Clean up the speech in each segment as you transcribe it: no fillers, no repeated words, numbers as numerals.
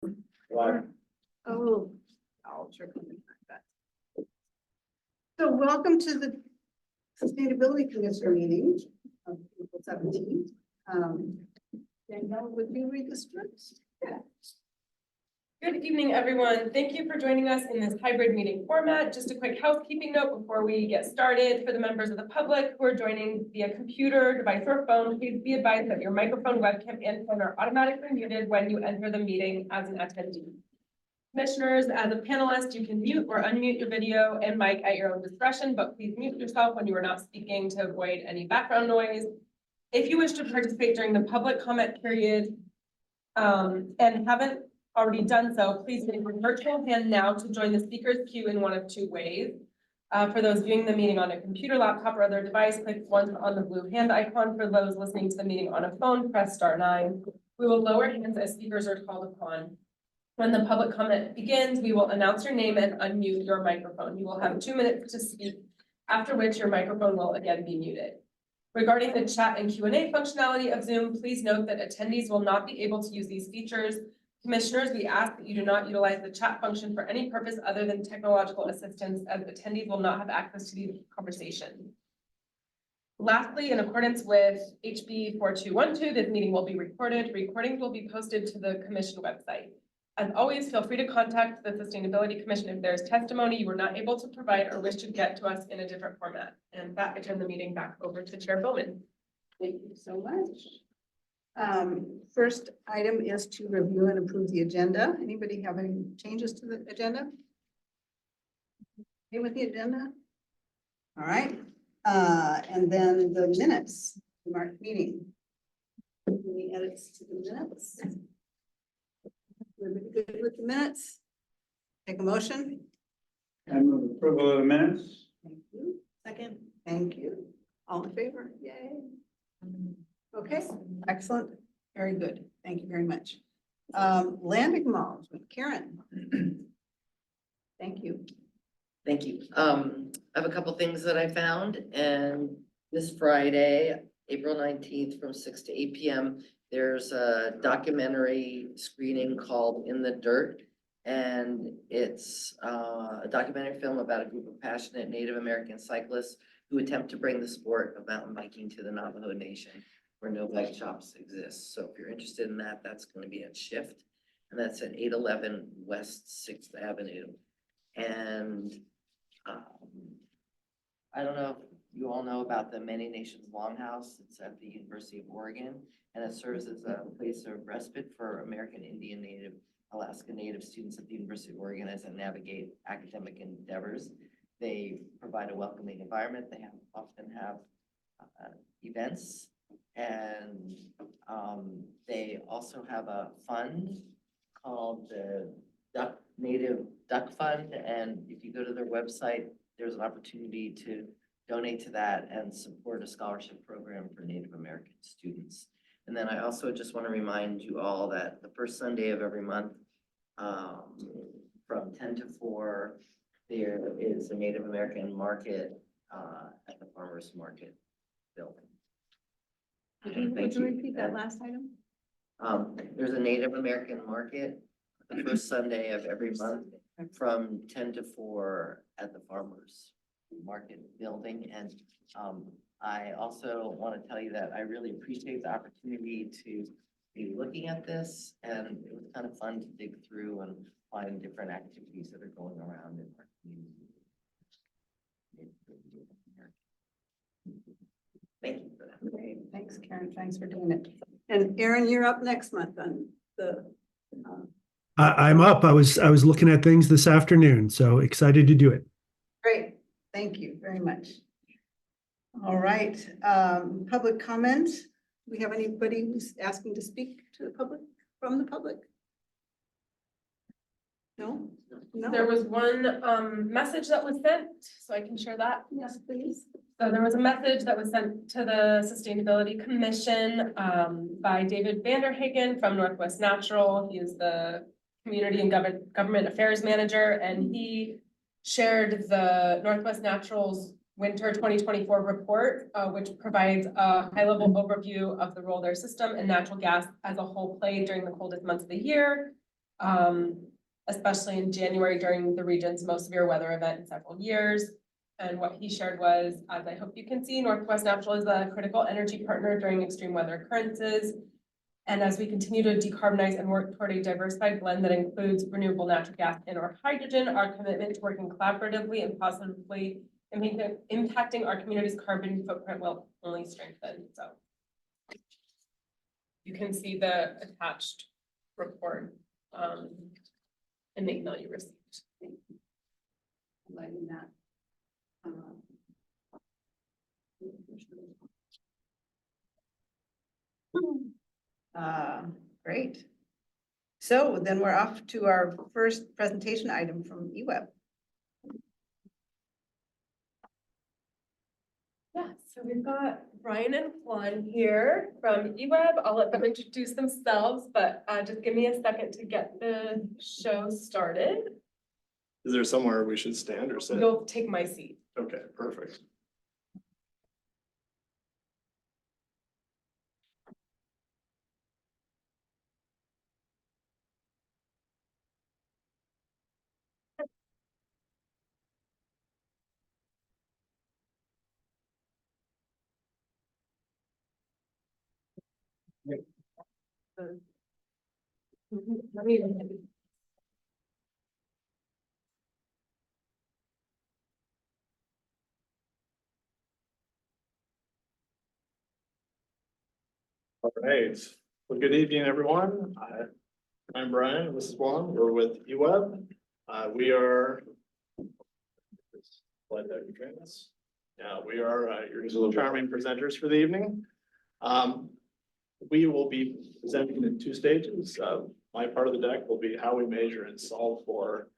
Right. Oh, I'll trickle in like that. So welcome to the Sustainability Commission meeting of April 17th. Danielle, would you read the scripts? Yeah. Good evening, everyone. Thank you for joining us in this hybrid meeting format. Just a quick housekeeping note before we get started. For the members of the public who are joining via computer, device, or phone, please be advised that your microphone, webcam, and phone are automatically muted when you enter the meeting as an attendee. Commissioners, as a panelist, you can mute or unmute your video and mic at your own discretion, but please mute yourself when you are not speaking to avoid any background noise. If you wish to participate during the public comment period and haven't already done so, please raise your virtual hand now to join the speakers queue in one of two ways. For those viewing the meeting on a computer, laptop, or other device, click once on the blue hand icon. For those listening to the meeting on a phone, press *9. We will lower hands as speakers are called upon. When the public comment begins, we will announce your name and unmute your microphone. You will have 2 minutes to speak, after which your microphone will again be muted. Regarding the chat and Q&A functionality of Zoom, please note that attendees will not be able to use these features. Commissioners, we ask that you do not utilize the chat function for any purpose other than technological assistance, as attendees will not have access to the conversation. Lastly, in accordance with HB 4212, this meeting will be recorded. Recordings will be posted to the Commission website. As always, feel free to contact the Sustainability Commission if there is testimony you were not able to provide or wish to get to us in a different format. And that, I turn the meeting back over to Chair Bowman. Thank you so much. First item is to review and approve the agenda. Anybody have any changes to the agenda? Okay with the agenda? All right, and then the minutes from our meeting. Any edits to the minutes? Everybody good with the minutes? Take a motion. I move approval of the minutes. Thank you. Second. Thank you. All in favor? Yay. Okay, excellent. Very good. Thank you very much. Land acknowledgement, Karen. Thank you. Thank you. I have a couple things that I found, and this Friday, April 19th, from 6 to 8 p.m., there's a documentary screening called In the Dirt, and it's a documentary film about a group of passionate Native American cyclists who attempt to bring the sport of mountain biking to the Navajo Nation, where no bike shops exist. So if you're interested in that, that's going to be at Shift, and that's at 811 West 6th Avenue. And I don't know if you all know about the Many Nations Longhouse. It's at the University of Oregon, and it serves as a place of respite for American Indian, Native, Alaska Native students at the University of Oregon as they navigate academic endeavors. They provide a welcoming environment. They often have events, and they also have a fund called the Native Duck Fund, and if you go to their website, there's an opportunity to donate to that and support a scholarship program for Native American students. And then I also just want to remind you all that the first Sunday of every month, from 10 to 4, there is a Native American market at the Farmers Market building. Would you repeat that last item? There's a Native American market the first Sunday of every month from 10 to 4 at the Farmers Market building. And I also want to tell you that I really appreciate the opportunity to be looking at this, and it was kind of fun to dig through and find different activities that are going around in our community. Thank you for that. Great, thanks, Karen. Thanks for doing it. And Aaron, you're up next month on the. I'm up. I was looking at things this afternoon, so excited to do it. Great, thank you very much. All right, public comment. Do we have anybody who's asking to speak to the public, from the public? No? No? There was one message that was sent, so I can share that. Yes, please. So there was a message that was sent to the Sustainability Commission by David Vanderhagen from Northwest Natural. He is the Community and Government Affairs Manager, and he shared the Northwest Natural's Winter 2024 report, which provides a high-level overview of the role their system and natural gas as a whole played during the coldest months of the year. especially in January during the region's most severe weather event in several years. And what he shared was, as I hope you can see, Northwest Natural is a critical energy partner during extreme weather occurrences. And as we continue to decarbonize and work toward a diversified blend that includes renewable natural gas and or hydrogen, our commitment to working collaboratively and positively impacting our community's carbon footprint will only strengthen. So you can see the attached report in the email you received. Lighting that. Great. So then we're off to our first presentation item from eWeb. Yeah, so we've got Brian and Juan here from eWeb. I'll let them introduce themselves, but just give me a second to get the show started. Is there somewhere we should stand or sit? You'll take my seat. Okay, perfect. Let me. All right. Well, good evening, everyone. I'm Brian. This is Juan. We're with eWeb. We are. Yeah, we are your charming presenters for the evening. We will be presenting in two stages. My part of the deck will be how we measure and solve for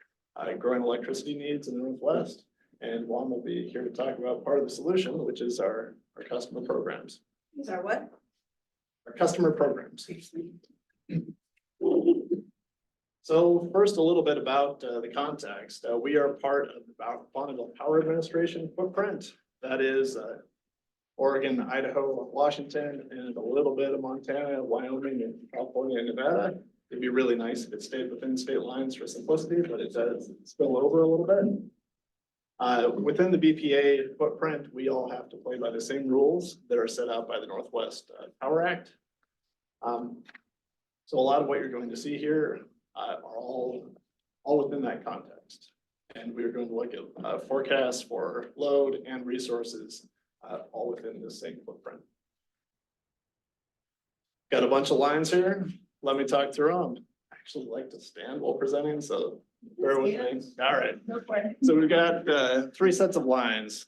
growing electricity needs in the Northwest. And Juan will be here to talk about part of the solution, which is our customer programs. These are what? Our customer programs. So first, a little bit about the context. We are part of the Bonneville Power Administration footprint. That is Oregon, Idaho, Washington, and a little bit of Montana, Wyoming, and California, and Nevada. It'd be really nice if it stayed within state lines for simplicity, but it does spill over a little bit. Within the BPA footprint, we all have to play by the same rules that are set out by the Northwest Power Act. So a lot of what you're going to see here are all within that context. And we're going to look at forecasts for load and resources, all within the same footprint. Got a bunch of lines here. Let me talk through them. I actually like to stand while presenting, so bear with me. All right. So we've got three sets of lines.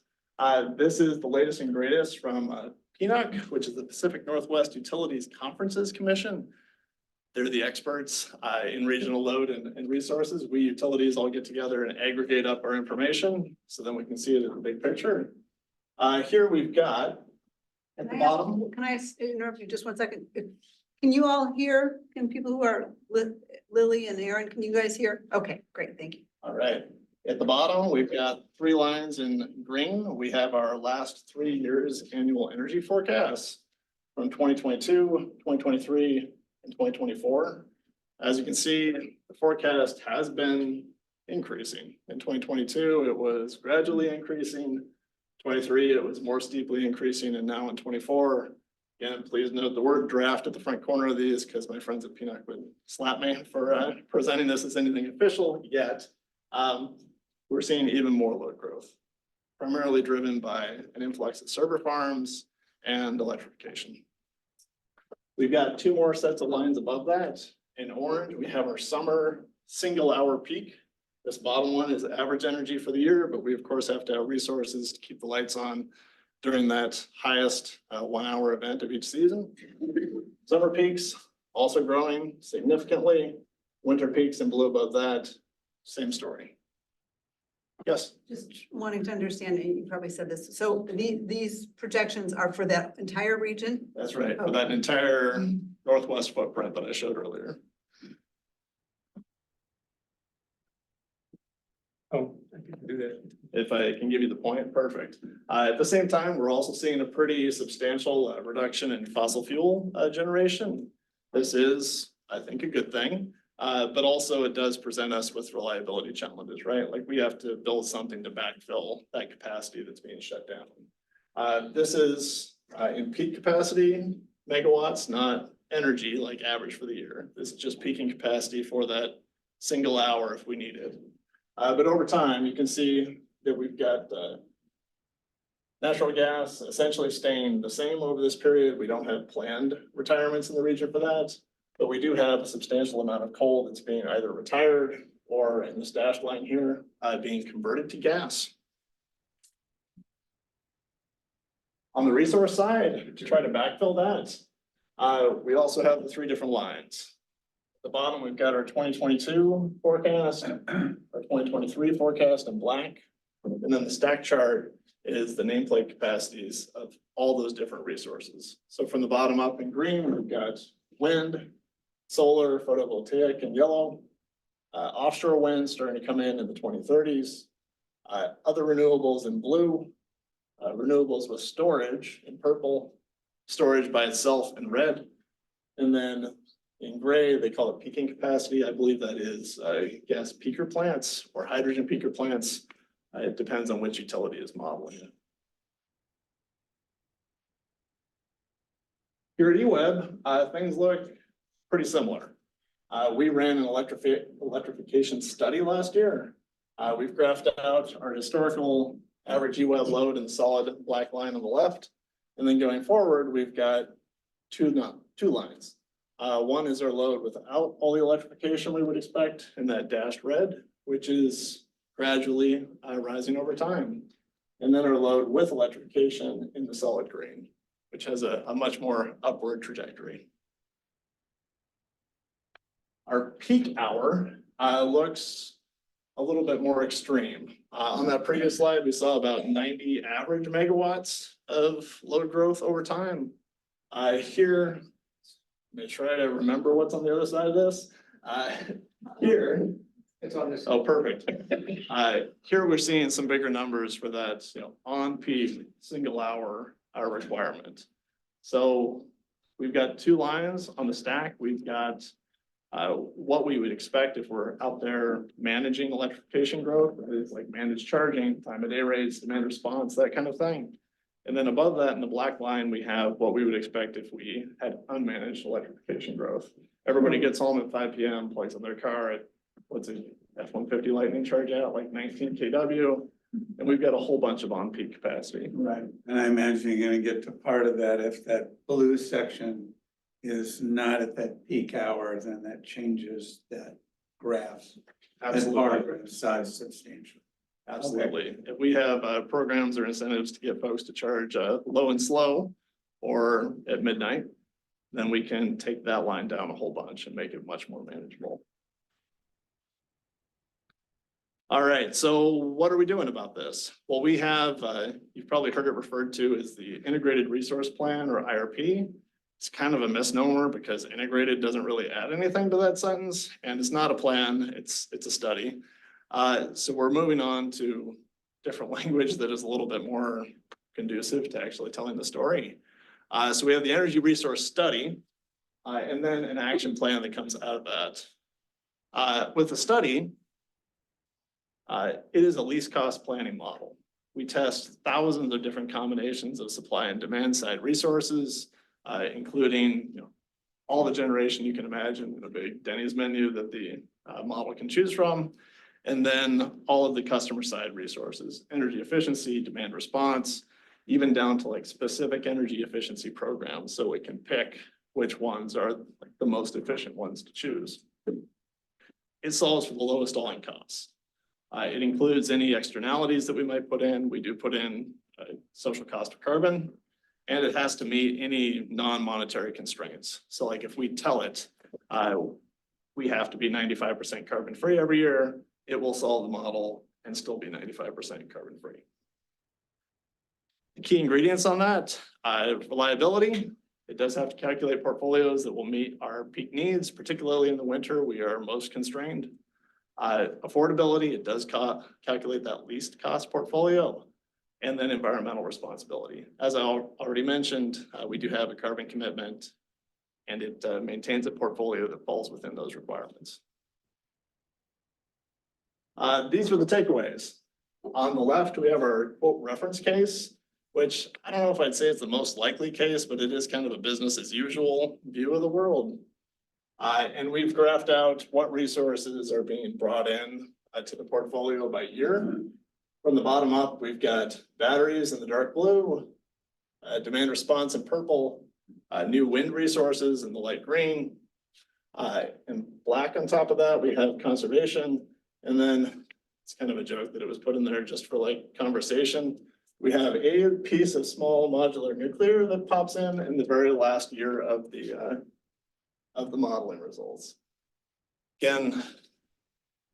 This is the latest and greatest from PNUC, which is the Pacific Northwest Utilities Conferences Commission. They're the experts in regional load and resources. We utilities all get together and aggregate up our information, so then we can see it in the big picture. Here we've got at the bottom. Can I interrupt you just one second? Can you all hear? Can people who are Lily and Aaron, can you guys hear? Okay, great, thank you. All right. At the bottom, we've got three lines in green. We have our last 3 years annual energy forecasts from 2022, 2023, and 2024. As you can see, the forecast has been increasing. In 2022, it was gradually increasing. 23, it was more steeply increasing, and now in 24, again, please note the word draft at the front corner of these because my friends at PNUC would slap me for presenting this as anything official yet. We're seeing even more load growth, primarily driven by an influx of server farms and electrification. We've got 2 more sets of lines above that. In orange, we have our summer single hour peak. This bottom one is average energy for the year, but we of course have to have resources to keep the lights on during that highest 1 hour event of each season. Summer peaks also growing significantly. Winter peaks in blue above that, same story. Yes. Just wanting to understand, and you probably said this, so these projections are for that entire region? That's right, for that entire Northwest footprint that I showed earlier. Oh, I can do that. If I can give you the point, perfect. At the same time, we're also seeing a pretty substantial reduction in fossil fuel generation. This is, I think, a good thing. But also it does present us with reliability challenges, right? Like we have to build something to backfill that capacity that's being shut down. This is in peak capacity megawatts, not energy like average for the year. This is just peaking capacity for that single hour if we need it. But over time, you can see that we've got natural gas essentially staying the same over this period. We don't have planned retirements in the region for that, but we do have a substantial amount of coal that's being either retired or in this dashed line here, being converted to gas. On the resource side, to try to backfill that, we also have the three different lines. At the bottom, we've got our 2022 forecast, our 2023 forecast in black, and then the stack chart is the nameplate capacities of all those different resources. So from the bottom up in green, we've got wind, solar, photovoltaic in yellow, offshore wind starting to come in the 2030s, other renewables in blue, renewables with storage in purple, storage by itself in red, and then in gray, they call it peaking capacity. I believe that is gas peaker plants or hydrogen peaker plants. It depends on which utility is modeling it. Here at eWeb, things look pretty similar. We ran an electrification study last year. We've graphed out our historical average eWeb load in the solid black line on the left. And then going forward, we've got two lines. One is our load without all the electrification we would expect in that dashed red, which is gradually rising over time. And then our load with electrification in the solid green, which has a much more upward trajectory. Our peak hour looks a little bit more extreme. On that previous slide, we saw about 90 average megawatts of load growth over time. Here, let me try to remember what's on the other side of this. Here, It's on this. oh, perfect. Here we're seeing some bigger numbers for that, on peak single hour requirement. So we've got two lines on the stack. We've got what we would expect if we're out there managing electrification growth, like managed charging, time of day rates, demand response, that kind of thing. And then above that in the black line, we have what we would expect if we had unmanaged electrification growth. Everybody gets home at 5 p.m., plugs in their car at what's it, F-150 Lightning charge out, like 19 kW. And we've got a whole bunch of on-peak capacity. Right, and I imagine you're gonna get to part of that if that blue section is not at that peak hour, then that changes that graph. That bar size substantially. Absolutely. If we have programs or incentives to get folks to charge low and slow or at midnight, then we can take that line down a whole bunch and make it much more manageable. All right, so what are we doing about this? Well, we have, you've probably heard it referred to as the Integrated Resource Plan or IRP. It's kind of a misnomer because integrated doesn't really add anything to that sentence, and it's not a plan, it's a study. So we're moving on to different language that is a little bit more conducive to actually telling the story. So we have the energy resource study, and then an action plan that comes out of that. With the study, it is a least cost planning model. We test thousands of different combinations of supply and demand side resources, including all the generation you can imagine in a big Denny's menu that the model can choose from. And then all of the customer side resources, energy efficiency, demand response, even down to like specific energy efficiency programs. So we can pick which ones are like the most efficient ones to choose. It solves for the lowest all-in costs. It includes any externalities that we might put in. We do put in social cost of carbon, and it has to meet any non-monetary constraints. So like if we tell it, we have to be 95% carbon free every year, it will solve the model and still be 95% carbon free. The key ingredients on that, reliability. It does have to calculate portfolios that will meet our peak needs, particularly in the winter, we are most constrained. Affordability, it does calculate that least cost portfolio. And then environmental responsibility. As I already mentioned, we do have a carbon commitment and it maintains a portfolio that falls within those requirements. These were the takeaways. On the left, we have our quote reference case, which I don't know if I'd say it's the most likely case, but it is kind of a business as usual view of the world. And we've graphed out what resources are being brought in to the portfolio by year. From the bottom up, we've got batteries in the dark blue, demand response in purple, new wind resources in the light green. And black on top of that, we have conservation. And then it's kind of a joke that it was put in there just for like conversation. We have a piece of small modular nuclear that pops in the very last year of the modeling results. Again,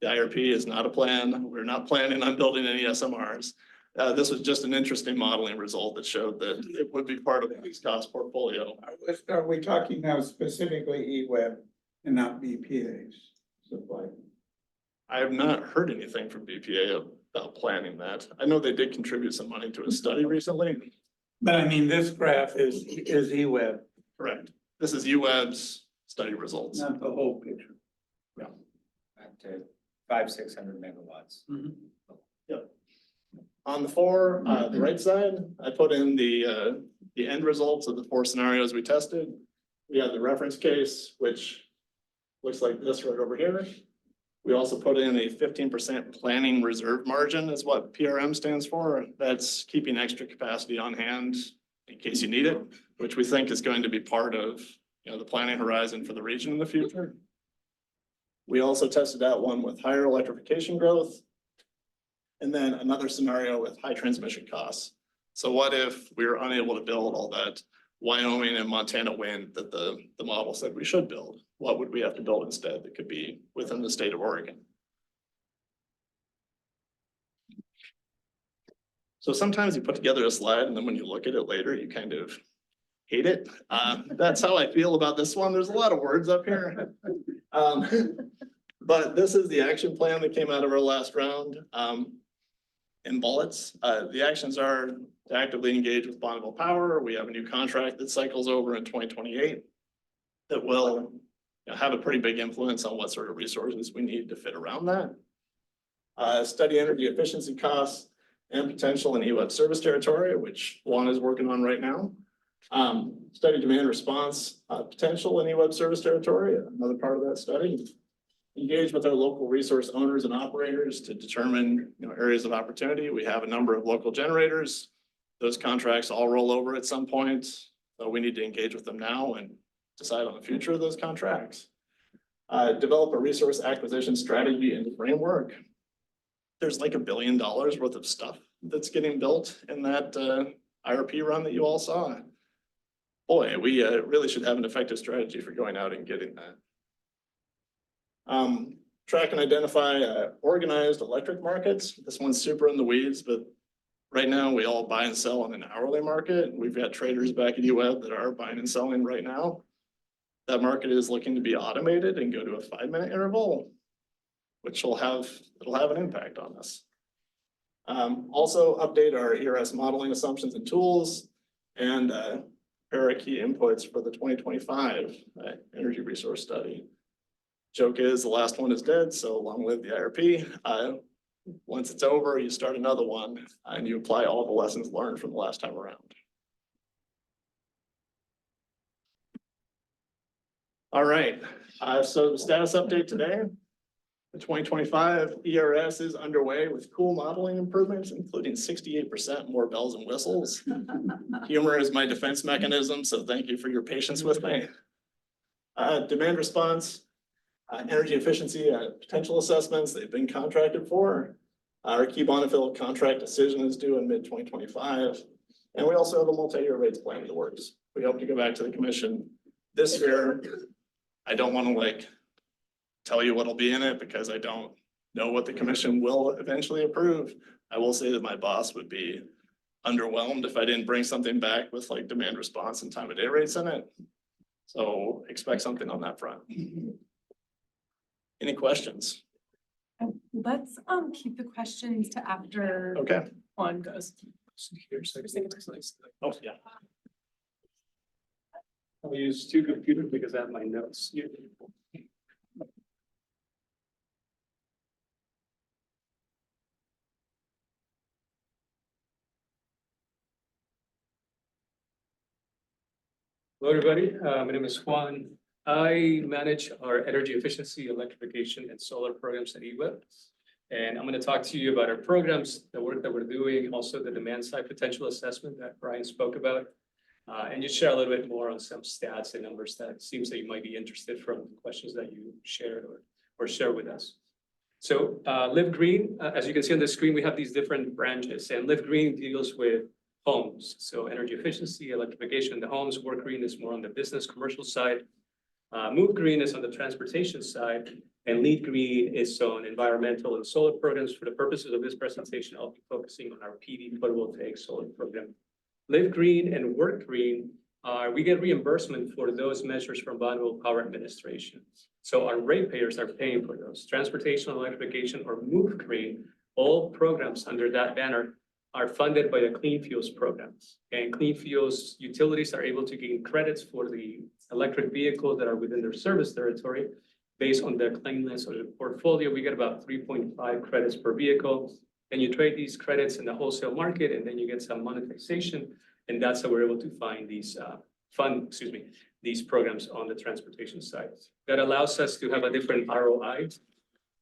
the IRP is not a plan. We're not planning on building any SMRs. This was just an interesting modeling result that showed that it would be part of the least cost portfolio. Are we talking now specifically EWEB and not BPA's supply? I have not heard anything from BPA about planning that. I know they did contribute some money to a study recently. But I mean, this graph is EWEB, Correct. This is UWeb's study results. not the whole picture. Up to 500-600 megawatts. Yep. On the right side, I put in the end results of the 4 scenarios we tested. We have the reference case, which looks like this right over here. We also put in a 15% planning reserve margin is what PRM stands for. That's keeping extra capacity on hand in case you need it, which we think is going to be part of, the planning horizon for the region in the future. We also tested out one with higher electrification growth, and then another scenario with high transmission costs. So what if we were unable to build all that Wyoming and Montana wind that the model said we should build? What would we have to build instead that could be within the state of Oregon? So sometimes you put together a slide and then when you look at it later, you kind of hate it. That's how I feel about this one. There's a lot of words up here. But this is the action plan that came out of our last round. In bullets, the actions are to actively engage with Bonneville Power. We have a new contract that cycles over in 2028 that will have a pretty big influence on what sort of resources we need to fit around that. Study energy efficiency costs and potential in EWEB service territory, which Juan is working on right now. Study demand response potential in EWEB service territory, another part of that study. Engage with our local resource owners and operators to determine areas of opportunity. We have a number of local generators. Those contracts all roll over at some point. So we need to engage with them now and decide on the future of those contracts. Develop a resource acquisition strategy and framework. There's like $1 billion worth of stuff that's getting built in that IRP run that you all saw. Boy, we really should have an effective strategy for going out and getting that. Track and identify organized electric markets. This one's super in the weeds, but right now we all buy and sell on an hourly market. We've got traders back at UWeb that are buying and selling right now. That market is looking to be automated and go to a 5-minute interval, which it'll have an impact on us. Also update our ERS modeling assumptions and tools and prepare our key inputs for the 2025 energy resource study. Joke is the last one is dead, so long live the IRP. Once it's over, you start another one and you apply all the lessons learned from the last time around. All right, so the status update today. The 2025 ERS is underway with cool modeling improvements, including 68% more bells and whistles. Humor is my defense mechanism, so thank you for your patience with me. Demand response. Energy efficiency potential assessments, they've been contracted for. Our key Bonneville contract decision is due in mid-2025. And we also have a multi-year rates plan in the works. We hope to go back to the commission this year. I don't want to tell you what'll be in it because I don't know what the commission will eventually approve. I will say that my boss would be underwhelmed if I didn't bring something back with demand response and time of day rates in it. So expect something on that front. Any questions? Let's keep the questions to after Okay. Juan goes. Oh, yeah. I'll use two computers because I have my notes here. Hello, everybody. My name is Juan. I manage our energy efficiency, electrification, and solar programs at EWEB. And I'm going to talk to you about our programs, the work that we're doing, also the demand side potential assessment that Brian spoke about. And just share a little bit more on some stats and numbers that it seems that you might be interested from the questions that you shared or share with us. So Live Green, as you can see on the screen, we have these different branches, and Live Green deals with homes. So energy efficiency, electrification in the homes. Work Green is more on the business commercial side. Move Green is on the transportation side, and Lead Green is on environmental and solar programs. For the purposes of this presentation, I'll be focusing on our PV photovoltaic solar program. Live Green and Work Green, we get reimbursement for those measures from Bonneville Power Administration. So our ratepayers are paying for those. Transportation, electrification, or Move Green, all programs under that banner are funded by the Clean Fuels programs. And Clean Fuels utilities are able to gain credits for the electric vehicles that are within their service territory. Based on the cleanliness of the portfolio, we get about 3.5 credits per vehicle. And you trade these credits in the wholesale market, and then you get some monetization. And that's how we're able to find these these programs on the transportation side. That allows us to have a different ROI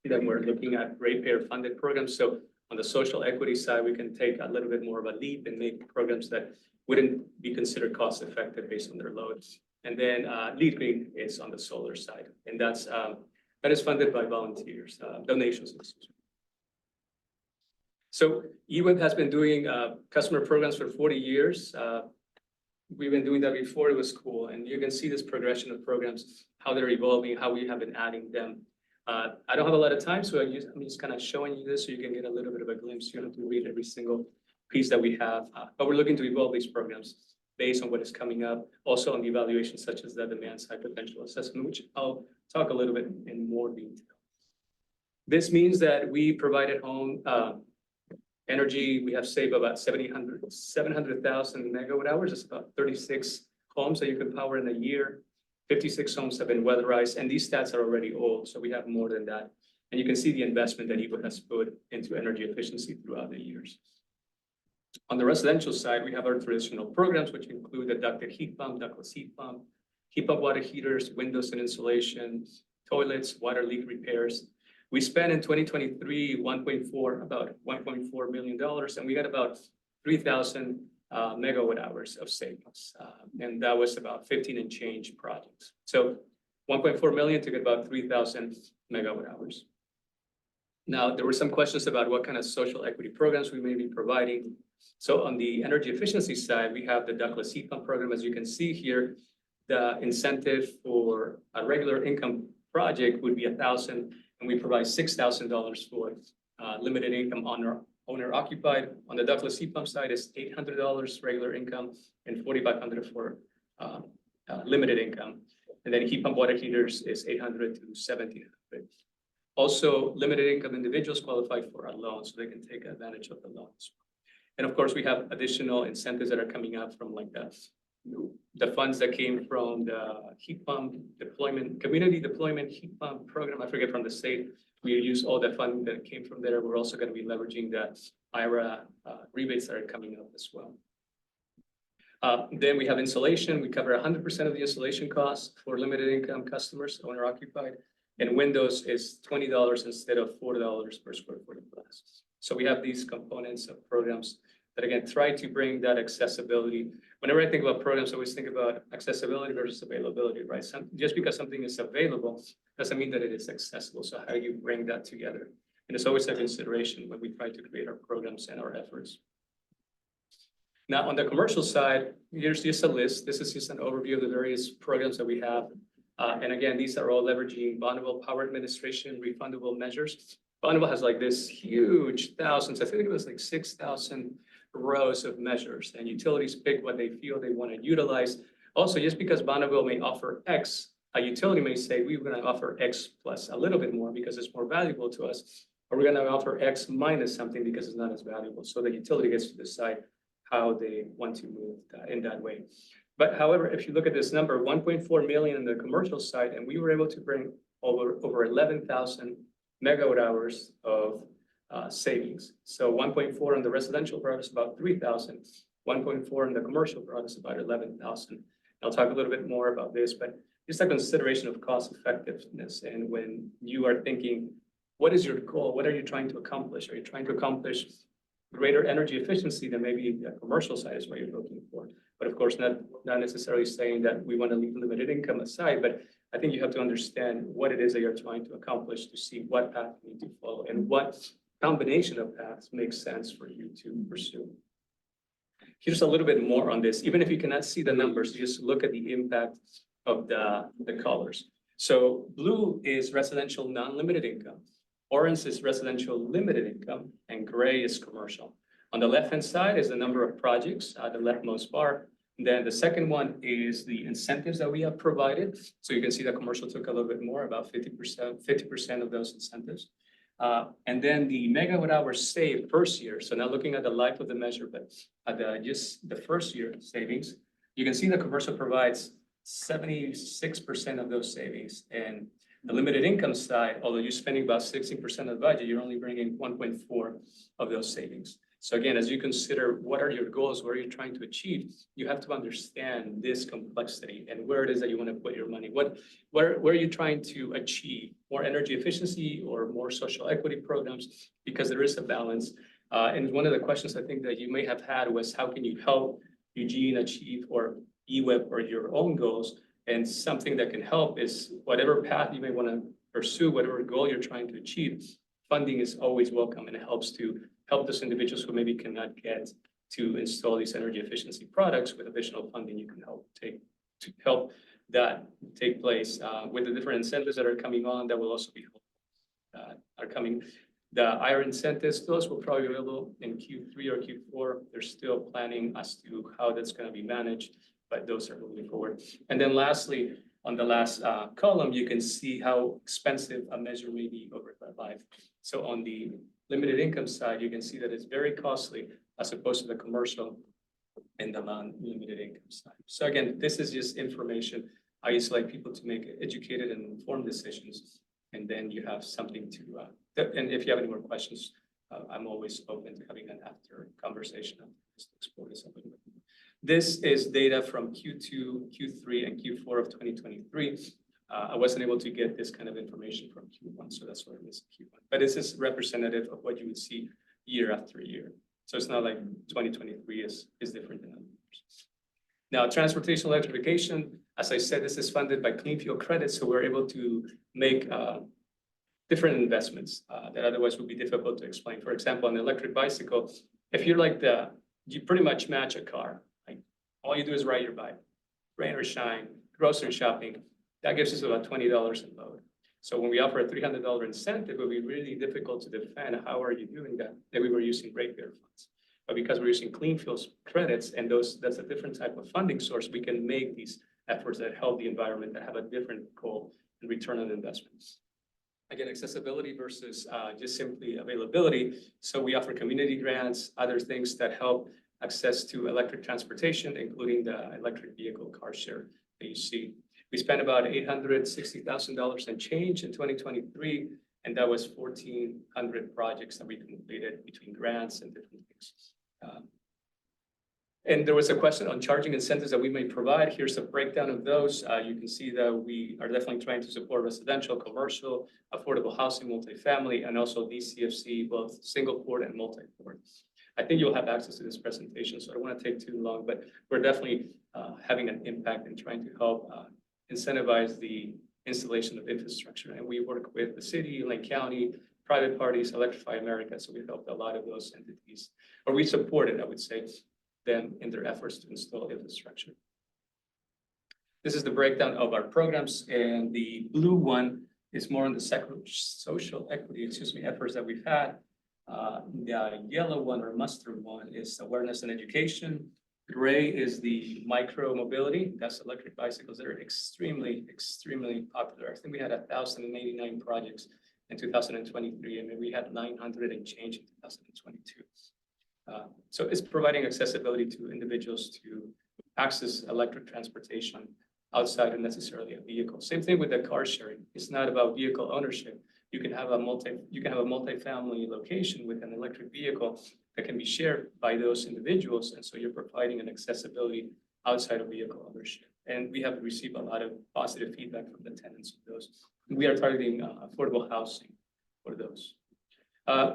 than we're looking at ratepayer funded programs. So on the social equity side, we can take a little bit more of a leap and make programs that wouldn't be considered cost effective based on their loads. And then Lead Green is on the solar side, and that is funded by volunteers, donations. So EWEB has been doing customer programs for 40 years. We've been doing that before it was cool, and you can see this progression of programs, how they're evolving, how we have been adding them. I don't have a lot of time, so I'm just kind of showing you this so you can get a little bit of a glimpse. You don't have to read every single piece that we have, but we're looking to evolve these programs based on what is coming up. Also on the evaluation, such as the demand side potential assessment, which I'll talk a little bit in more detail. This means that we provide at home energy. We have saved about 700,000 megawatt hours. It's about 36 homes that you can power in a year. 56 homes have been weatherized, and these stats are already old, so we have more than that. And you can see the investment that EWEB has put into energy efficiency throughout the years. On the residential side, we have our traditional programs, which include the ducted heat pump, ductless heat pump water heaters, windows and insulation, toilets, water leak repairs. We spent in 2023 about $1.4 million, and we got about 3,000 megawatt hours of savings. And that was about 15 and change projects. So 1.4 million to get about 3,000 megawatt hours. Now, there were some questions about what kind of social equity programs we may be providing. So on the energy efficiency side, we have the ductless heat pump program. As you can see here, the incentive for a regular income project would be $1,000, and we provide $6,000 for limited income owner occupied. On the ductless heat pump side is $800 regular income and $4,500 for limited income. And then heat pump water heaters is $800 to $1,700. Also, limited income individuals qualify for a loan, so they can take advantage of the loans. And of course, we have additional incentives that are coming out from like the funds that came from the heat pump deployment, community deployment heat pump program. I forget, from the state. We use all the funding that came from there. We're also going to be leveraging that IRA rebates that are coming up as well. Then we have insulation. We cover 100% of the installation costs for limited income customers, owner occupied. And windows is $20 instead of $4 per square foot of glass. So we have these components of programs that, again, try to bring that accessibility. Whenever I think about programs, I always think about accessibility versus availability, right? Just because something is available doesn't mean that it is accessible. So how do you bring that together? And it's always a consideration when we try to create our programs and our efforts. Now, on the commercial side, here's just a list. This is just an overview of the various programs that we have. And again, these are all leveraging Bonneville Power Administration refundable measures. Bonneville has like this huge thousands, I think it was like 6,000 rows of measures, and utilities pick what they feel they want to utilize. Also, just because Bonneville may offer X, a utility may say, we're going to offer X plus a little bit more because it's more valuable to us, or we're going to offer X minus something because it's not as valuable. So the utility gets to decide how they want to move in that way. But however, if you look at this number, 1.4 million in the commercial side, and we were able to bring over 11,000 megawatt hours of savings. So 1.4 on the residential product is about 3,000, 1.4 in the commercial product is about 11,000. I'll talk a little bit more about this, but just a consideration of cost effectiveness. And when you are thinking, what is your goal? What are you trying to accomplish? Are you trying to accomplish greater energy efficiency than maybe the commercial side is what you're looking for? But of course, not necessarily saying that we want to leave limited income aside, but I think you have to understand what it is that you're trying to accomplish to see what path you need to follow and what combination of paths makes sense for you to pursue. Here's a little bit more on this. Even if you cannot see the numbers, just look at the impact of the colors. So blue is residential non-limited income. Orange is residential limited income, and gray is commercial. On the left-hand side is the number of projects, the leftmost bar. Then the second one is the incentives that we have provided. So you can see that commercial took a little bit more, about 50% of those incentives. And then the megawatt hours saved first year. So now looking at the life of the measure, but at just the first year savings, you can see the commercial provides 76% of those savings. And the limited income side, although you're spending about 16% of the budget, you're only bringing 1.4 of those savings. So again, as you consider what are your goals, what are you trying to achieve, you have to understand this complexity and where it is that you want to put your money. Where are you trying to achieve more energy efficiency or more social equity programs? Because there is a balance. And one of the questions I think that you may have had was how can you help Eugene achieve or EWEB or your own goals? And something that can help is whatever path you may want to pursue, whatever goal you're trying to achieve, funding is always welcome, and it helps to help those individuals who maybe cannot get to install these energy efficiency products. With additional funding, you can help that take place with the different incentives that are coming on that will also be are coming. The IRA incentives, those will probably be available in Q3 or Q4. They're still planning as to how that's going to be managed, but those are moving forward. And then lastly, on the last column, you can see how expensive a measure may be over that life. So on the limited income side, you can see that it's very costly as opposed to the commercial and the non-limited income side. So again, this is just information. I just like people to make educated and informed decisions. And then you have something to, and if you have any more questions, I'm always open to having an after conversation. Just explore this a little bit. This is data from Q2, Q3, and Q4 of 2023. I wasn't able to get this kind of information from Q1, so that's why I missed Q1. But this is representative of what you would see year after year. So it's not like 2023 is different than other years. Now, transportation electrification, as I said, this is funded by clean fuel credits, so we're able to make different investments that otherwise would be difficult to explain. For example, an electric bicycle, if you're like you pretty much match a car. Like all you do is ride your bike, rain or shine, grocery shopping. That gives us about $20 in load. So when we offer a $300 incentive, it would be really difficult to defend how are you doing that, that we were using ratepayer funds. But because we're using clean fuels credits and that's a different type of funding source, we can make these efforts that help the environment that have a different goal and return on investments. Again, accessibility versus just simply availability. So we offer community grants, other things that help access to electric transportation, including the electric vehicle car share that you see. We spent about $860,000 and change in 2023, and that was 1,400 projects that we completed between grants and different things. And there was a question on charging incentives that we may provide. Here's a breakdown of those. You can see that we are definitely trying to support residential, commercial, affordable housing, multifamily, and also DCFC, both single port and multi-port. I think you'll have access to this presentation, so I don't want to take too long, but we're definitely having an impact in trying to help incentivize the installation of infrastructure. And we work with the city, Lane County, private parties, Electrify America. So we've helped a lot of those entities, or we supported, I would say, them in their efforts to install infrastructure. This is the breakdown of our programs, and the blue one is more on the social equity, efforts that we've had. The yellow one or mustard one is awareness and education. Gray is the micro mobility. That's electric bicycles that are extremely, extremely popular. I think we had 1,089 projects in 2023, and we had 900 and change in 2022. So it's providing accessibility to individuals to access electric transportation outside of necessarily a vehicle. Same thing with the car sharing. It's not about vehicle ownership. You can have a multi-family location with an electric vehicle that can be shared by those individuals. And so you're providing an accessibility outside of vehicle ownership. And we have received a lot of positive feedback from the tenants of those. We are targeting affordable housing for those.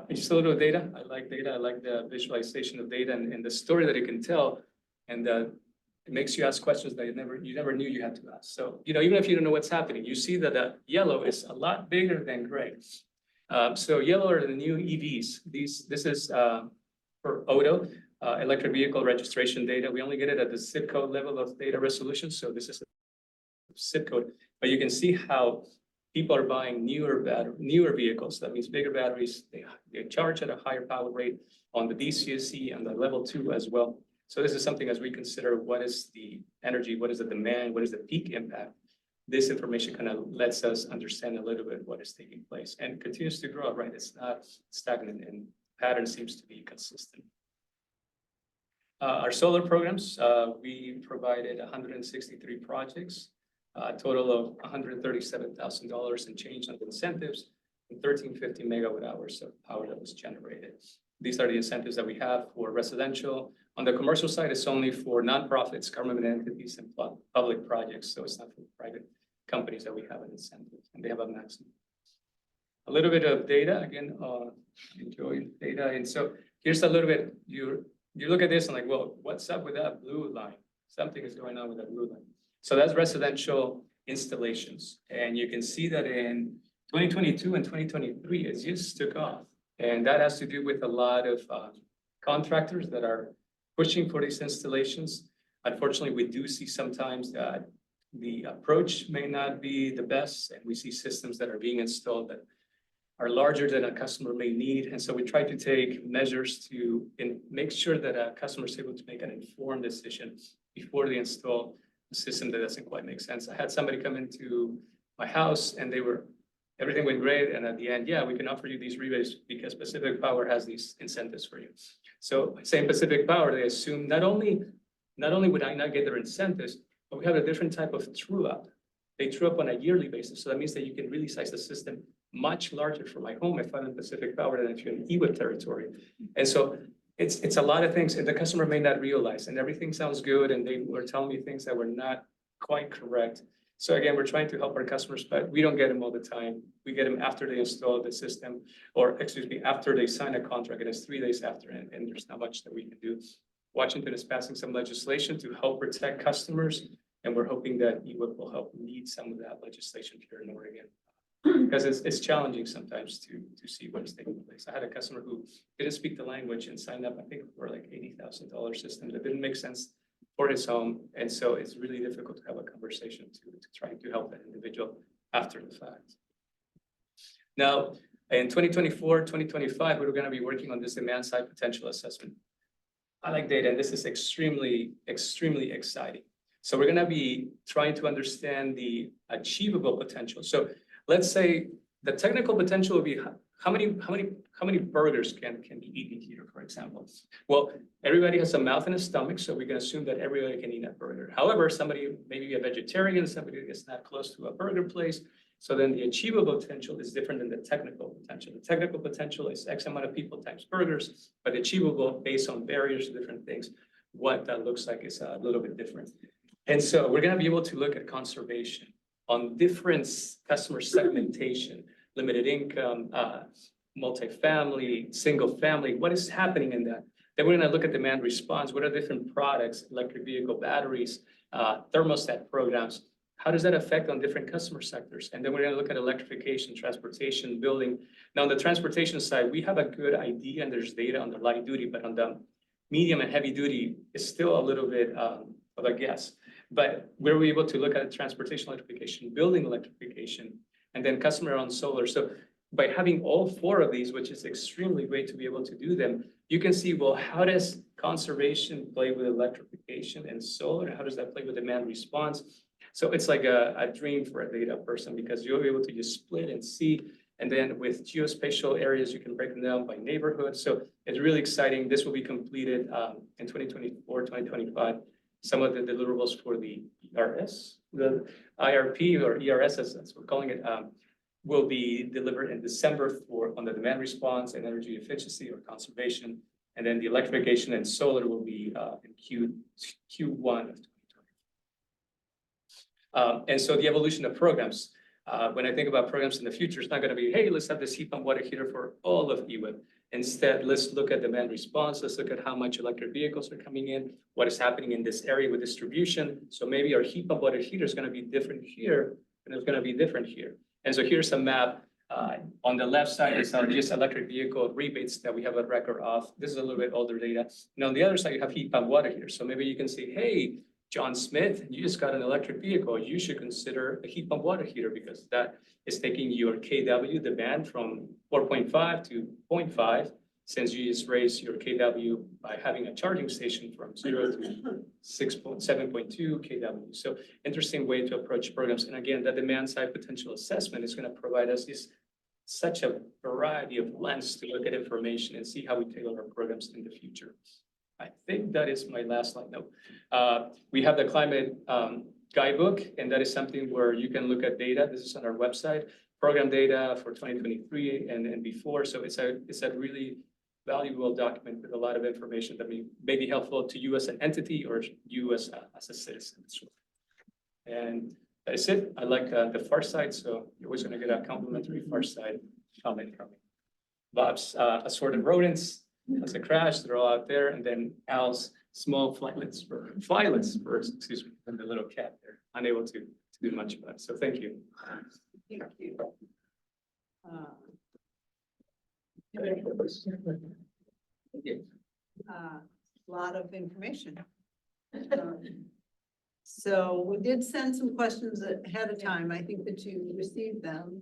Just a little data. I like data. I like the visualization of data and the story that it can tell. And it makes you ask questions that you never knew you had to ask. So, even if you don't know what's happening, you see that yellow is a lot bigger than gray. So yellow are the new EVs. This is for ODO, electric vehicle registration data. We only get it at the zip code level of data resolution. So this is a zip code, but you can see how people are buying newer vehicles. That means bigger batteries. They charge at a higher power rate on the DCSC and the level 2 as well. So this is something as we consider what is the energy, what is the demand, what is the peak impact. This information kind of lets us understand a little bit what is taking place and continues to grow, right? It's not stagnant and pattern seems to be consistent. Our solar programs, we provided 163 projects, a total of $137,000 in change on incentives, and 1350 megawatt hours of power that was generated. These are the incentives that we have for residential. On the commercial side, it's only for nonprofits, government entities, and public projects. So it's not for private companies that we have an incentive, and they have a maximum. A little bit of data, again, enjoy data. And so here's a little bit, you look at this and like, well, what's up with that blue line? Something is going on with that blue line. So that's residential installations. And you can see that in 2022 and 2023, it just took off. And that has to do with a lot of contractors that are pushing for these installations. Unfortunately, we do see sometimes that the approach may not be the best, and we see systems that are being installed that are larger than a customer may need. And so we try to take measures to make sure that a customer is able to make an informed decision before they install a system that doesn't quite make sense. I had somebody come into my house and everything went great. And at the end, yeah, we can offer you these rebates because Pacific Power has these incentives for you. So same Pacific Power, they assume not only would I not get their incentives, but we have a different type of true up. They true up on a yearly basis. So that means that you can really size the system much larger for my home if I'm in Pacific Power than if you're in EWIP territory. And so it's a lot of things and the customer may not realize, and everything sounds good. And they were telling me things that were not quite correct. So again, we're trying to help our customers, but we don't get them all the time. We get them after they install the system, or excuse me, after they sign a contract, and it's 3 days after, and there's not much that we can do. Washington is passing some legislation to help protect customers, and we're hoping that EWIP will help lead some of that legislation here in Oregon. Because it's challenging sometimes to see what is taking place. I had a customer who didn't speak the language and signed up, I think, for like $80,000 system that didn't make sense for his home. And so it's really difficult to have a conversation to try to help that individual after the fact. Now, in 2024, 2025, we're going to be working on this demand side potential assessment. I like data, and this is extremely, extremely exciting. So we're going to be trying to understand the achievable potential. So let's say the technical potential would be how many burgers can be eaten here, for example. Well, everybody has a mouth and a stomach, so we can assume that everybody can eat a burger. However, somebody may be a vegetarian, somebody is not close to a burger place. So then the achievable potential is different than the technical potential. The technical potential is X amount of people times burgers, but achievable based on various different things. What that looks like is a little bit different. And so we're going to be able to look at conservation on different customer segmentation, limited income, multifamily, single family, what is happening in that? Then we're going to look at demand response. What are different products, electric vehicle batteries, thermostat programs? How does that affect on different customer sectors? And then we're going to look at electrification, transportation, building. Now on the transportation side, we have a good idea and there's data on the light duty, but on the medium and heavy duty, it's still a little bit of a guess. But we're able to look at transportation electrification, building electrification, and then customer on solar. So by having all four of these, which is extremely great to be able to do them, you can see, well, how does conservation play with electrification and solar? How does that play with demand response? So it's like a dream for a data person because you'll be able to just split and see. And then with geospatial areas, you can break them down by neighborhood. So it's really exciting. This will be completed in 2024, 2025. some of the deliverables for the ERS, the IRP or ERS, as we're calling it, will be delivered in December on the demand response and energy efficiency or conservation. And then the electrification and solar will be in Q1 of 2020. And so the evolution of programs, when I think about programs in the future, it's not going to be, hey, let's have this heat pump water heater for all of EWIP. Instead, let's look at demand response. Let's look at how much electric vehicles are coming in, what is happening in this area with distribution. So maybe our heat pump water heater is going to be different here, and it's going to be different here. And so here's a map. On the left side is our just electric vehicle rebates that we have a record of. This is a little bit older data. And on the other side, you have heat pump water heater. So maybe you can say, hey, John Smith, you just got an electric vehicle. You should consider a heat pump water heater because that is taking your KW demand from 4.5 to 0.5, since you just raised your KW by having a charging station from 0 to 7.2 kW. So interesting way to approach programs. And again, the demand side potential assessment is going to provide us such a variety of lens to look at information and see how we tailor our programs in the future. I think that is my last slide. No, we have the climate guidebook, and that is something where you can look at data. This is on our website, program data for 2023 and before. So it's a really valuable document with a lot of information that may be helpful to you as an entity or you as a citizen. And that is it. I like the far side, so you're always going to get a complimentary far side comment from me. Bob's assorted rodents as a crash, they're all out there, and then Al's small flylets birds, excuse me, and the little cat there, unable to do much about it. So thank you. Thank you. Lot of information. So we did send some questions ahead of time. I think that you received them.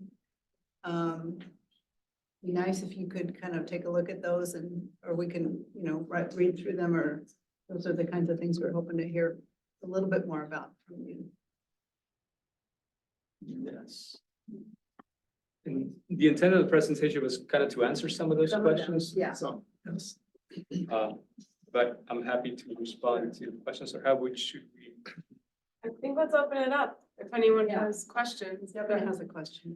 Be nice if you could kind of take a look at those or we can, read through them, or those are the kinds of things we're hoping to hear a little bit more about from you. Yes. And the intent of the presentation was kind of to answer some of those questions. Yeah. So, yes. But I'm happy to respond to questions, or should we? I think let's open it up if anyone Yeah. has questions. Deborah has a question.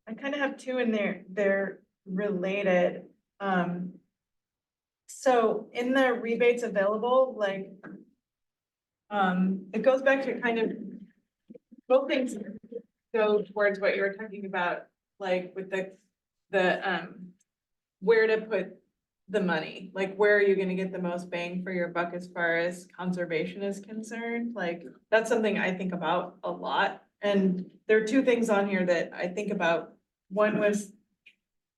I kind of have two in there. They're related. So in the rebates available, like, it goes back to kind of both things go towards what you were talking about, like with the where to put the money, like where are you going to get the most bang for your buck as far as conservation is concerned? Like, that's something I think about a lot. And there are two things on here that I think about. One was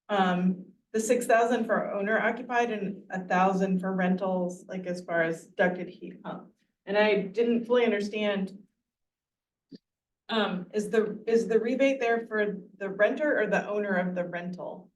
the 6,000 for owner occupied and 1,000 for rentals, like as far as ducted heat pump. And I didn't fully understand. Is the rebate there for the renter or the owner of the rental?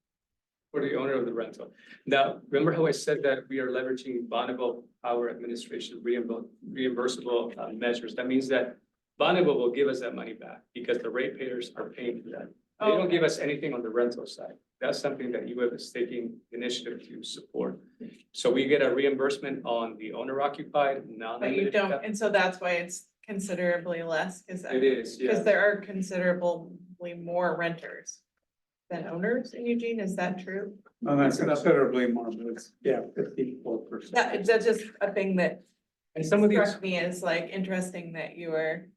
For the owner of the rental. Now, remember how I said that we are leveraging Bonneville Power Administration reimbursable measures? That means that Bonneville will give us that money back because the ratepayers are paying for that. They don't give us anything on the rental side. That's something that UF is taking initiative to support. So we get a reimbursement on the owner occupied, But you don't, and so that's why it's considerably less, because It is, yeah. there are considerably more renters than owners in Eugene. Is that true? Well, that's considerably more, but it's, 54%. That's just a thing that And some of these, struck me as like interesting that you were.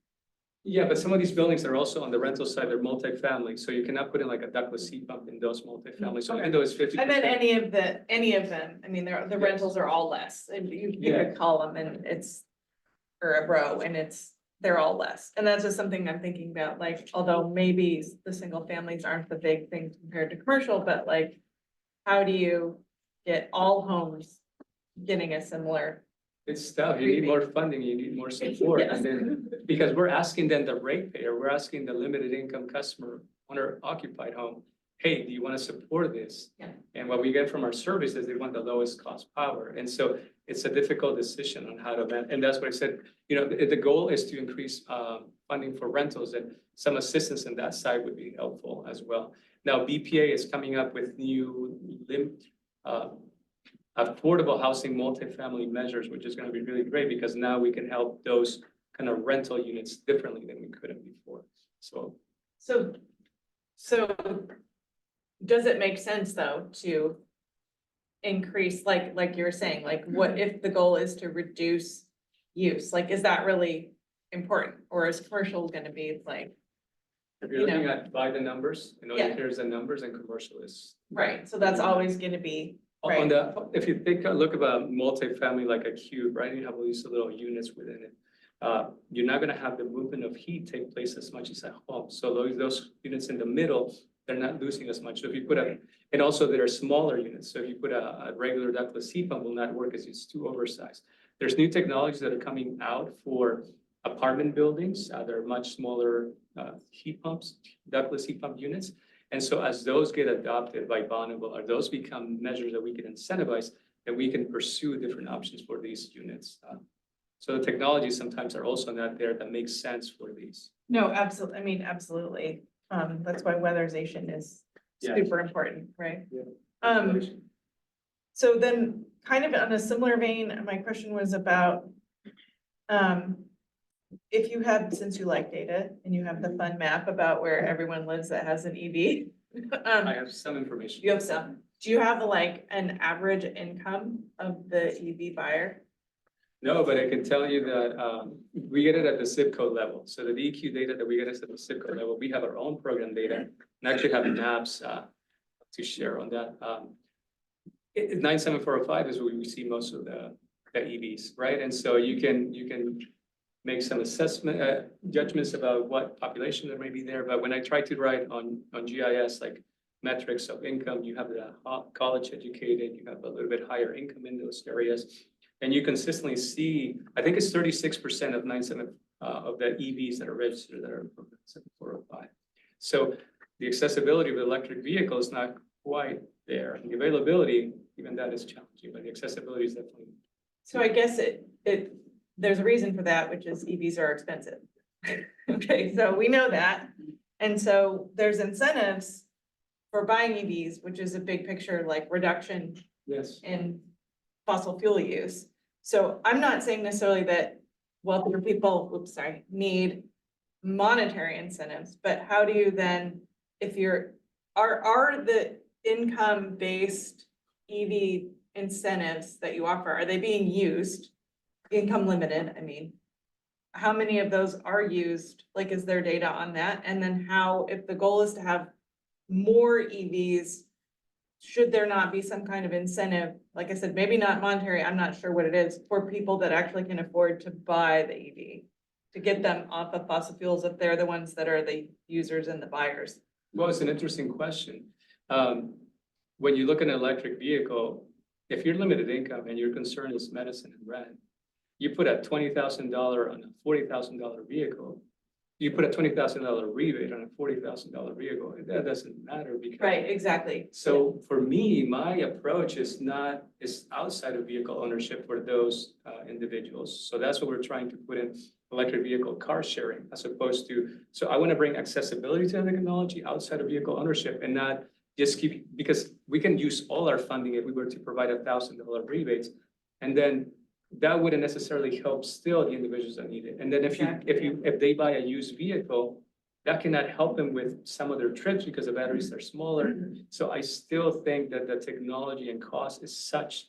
yeah, but some of these buildings are also on the rental side, they're multifamily, so you cannot put in like a ductless heat pump in those multifamily, so even though it's 50%. I meant any of them. I mean, the rentals are all less. And you pick a column and it's, or a row, and they're all less. And that's just something I'm thinking about, like, although maybe the single families aren't the big thing compared to commercial, but like, how do you get all homes getting a similar? It's tough, you need more funding, you need more support, Yes. and then, because we're asking then the ratepayer, we're asking the limited income customer, owner occupied home, hey, do you want to support this? Yeah. And what we get from our surveys is they want the lowest cost power, and so it's a difficult decision on how to manage, and that's what I said, the goal is to increase funding for rentals, and some assistance in that side would be helpful as well. Now, BPA is coming up with new affordable housing multifamily measures, which is gonna be really great because now we can help those kind of rental units differently than we could have before. So So, so does it make sense though to increase, like you were saying, like what if the goal is to reduce use? Like, is that really important? Or is commercial gonna be like, if you're You know. looking at by the numbers, you know, Yeah. here's the numbers and commercial is. right, so that's always gonna be, On right, the, if you take a look about multifamily like a cube, right, you have all these little units within it. You're not gonna have the movement of heat take place as much as at home. So those units in the middle, they're not losing as much. So if you put and also there are smaller units. So if you put a regular ductless heat pump will not work as it's too oversized. There's new technologies that are coming out for apartment buildings. They're much smaller heat pumps, ductless heat pump units. And so as those get adopted by Bonneville, or those become measures that we can incentivize, then we can pursue different options for these units. So the technologies sometimes are also not there that makes sense for these. no, absolutely, I mean, absolutely. That's why weatherization is Yeah. super important, right? Yeah. So then, kind of on a similar vein, my question was about, if you had, since you like data and you have the fun map about where everyone lives that has an EV. I have some information. You have some, do you have like an average income of the EV buyer? No, but I can tell you that we get it at the zip code level. So the DEQ data that we get is at the zip code level. We have our own program data and actually have maps to share on that. 97405 is where we see most of the EVs, right? And so you can make some assessment judgments about what population there may be there. But when I try to write on GIS, like metrics of income, you have the college educated, you have a little bit higher income in those areas. And you consistently see, I think it's 36% of 97 of the EVs that are registered that are from 7405. So the accessibility of the electric vehicle is not quite there. And the availability, even that is challenging, but the accessibility is definitely. So I guess there's a reason for that, which is EVs are expensive. Okay, so we know that. And so there's incentives for buying EVs, which is a big picture, like reduction Yes. in fossil fuel use. So I'm not saying necessarily that wealthier people, need monetary incentives, but how do you then, if are the income-based EV incentives that you offer, are they being used? Income limited, I mean, how many of those are used? Like, is there data on that? And then how, if the goal is to have more EVs, should there not be some kind of incentive? Like I said, maybe not monetary, I'm not sure what it is, for people that actually can afford to buy the EV, to get them off of fossil fuels if they're the ones that are the users and the buyers. Well, it's an interesting question. When you look at an electric vehicle, if you're limited income and your concern is medicine and rent, you put a $20,000 on a $40,000 vehicle, you put a $20,000 rebate on a $40,000 vehicle, that doesn't matter because. Right, exactly. So for me, my approach is outside of vehicle ownership for those individuals. So that's what we're trying to put in electric vehicle car sharing as opposed to, so I want to bring accessibility to the technology outside of vehicle ownership and not just because we can use all our funding if we were to provide $1,000 rebates. And then that wouldn't necessarily help still the individuals that need it. And then if they buy a used vehicle, that cannot help them with some of their trips because the batteries are smaller. So I still think that the technology and cost is such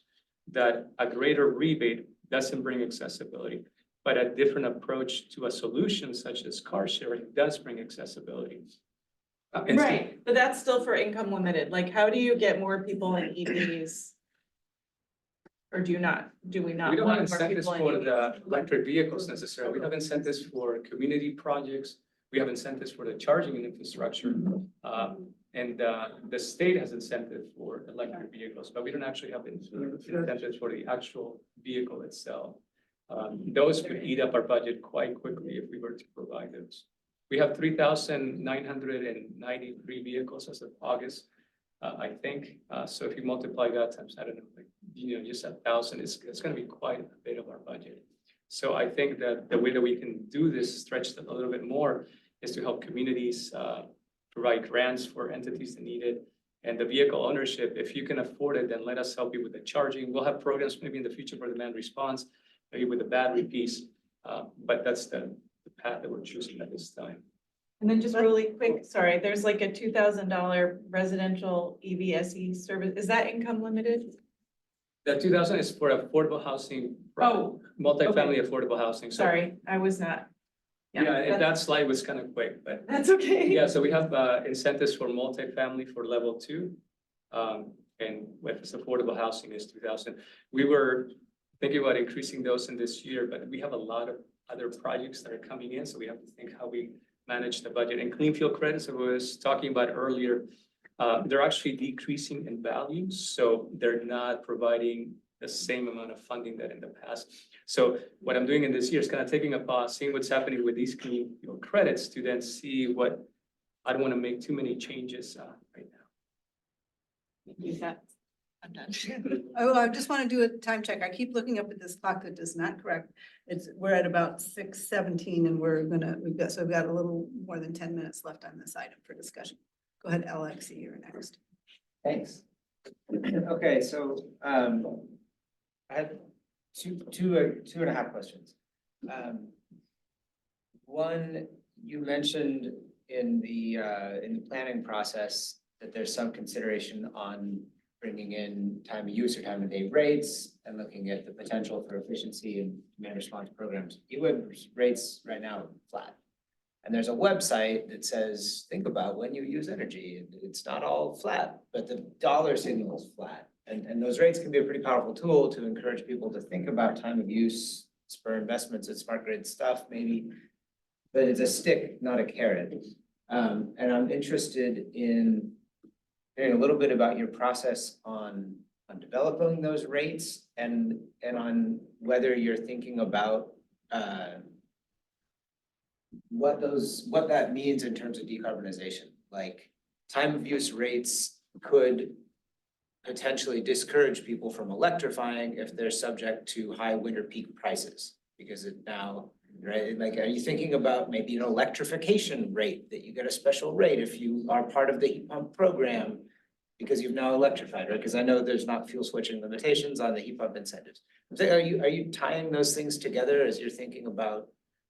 that a greater rebate doesn't bring accessibility, but a different approach to a solution such as car sharing does bring accessibility. Right, but that's still for income limited. Like, how do you get more people in EVs? Or do we not We don't have want more incentives people in for EVs? the electric vehicles necessarily. We have incentives for community projects. We have incentives for the charging and infrastructure. And the state has incentive for electric vehicles, but we don't actually have incentives for the actual vehicle itself. Those could eat up our budget quite quickly if we were to provide those. We have 3,993 vehicles as of August, I think. So if you multiply that times, I don't know, like, just 1,000, it's going to be quite a bit of our budget. So I think that the way that we can do this, stretch them a little bit more, is to help communities provide grants for entities that need it, And the vehicle ownership, if you can afford it, then let us help you with the charging. We'll have programs maybe in the future for demand response, maybe with the battery piece. But that's the path that we're choosing at this time. And then just really quick, sorry, there's like a $2,000 residential EVSE service. Is that income limited? The 2,000 is for affordable housing. Oh, Multifamily affordable housing. So, sorry, I was not. yeah, and that slide was kind of quick, but That's okay. yeah, so we have incentives for multifamily for level 2. And with this affordable housing is 2,000. We were thinking about increasing those in this year, but we have a lot of other projects that are coming in, so we have to think how we manage the budget. And clean fuel credits, I was talking about earlier, they're actually decreasing in value, so they're not providing the same amount of funding that in the past. So what I'm doing in this year is kind of taking a pause, seeing what's happening with these clean fuel credits to then see what, I don't want to make too many changes right now. I'm done. Oh, I just want to do a time check. I keep looking up at this clock that is not correct. We're at about 6:17 and we've got a little more than 10 minutes left on this item for discussion. Go ahead, Alexi, you're next. Thanks. Okay, so I had two and a half questions. One, you mentioned in the planning process that there's some consideration on bringing in time of use or time of day rates and looking at the potential for efficiency and demand response programs. UWEB rates right now are flat. And there's a website that says, think about when you use energy. And it's not all flat, but the dollar signal is flat. And those rates can be a pretty powerful tool to encourage people to think about time of use, spur investments in smart grid stuff maybe. But it's a stick, not a carrot. And I'm interested in hearing a little bit about your process on developing those rates and on whether you're thinking about what that means in terms of decarbonization. Like time of use rates could potentially discourage people from electrifying if they're subject to high winter peak prices, because it now, right? Like, are you thinking about maybe an electrification rate that you get a special rate if you are part of the heat pump program because you've now electrified, right? Because I know there's not fuel switching limitations on the heat pump incentives. Are you tying those things together as you're thinking about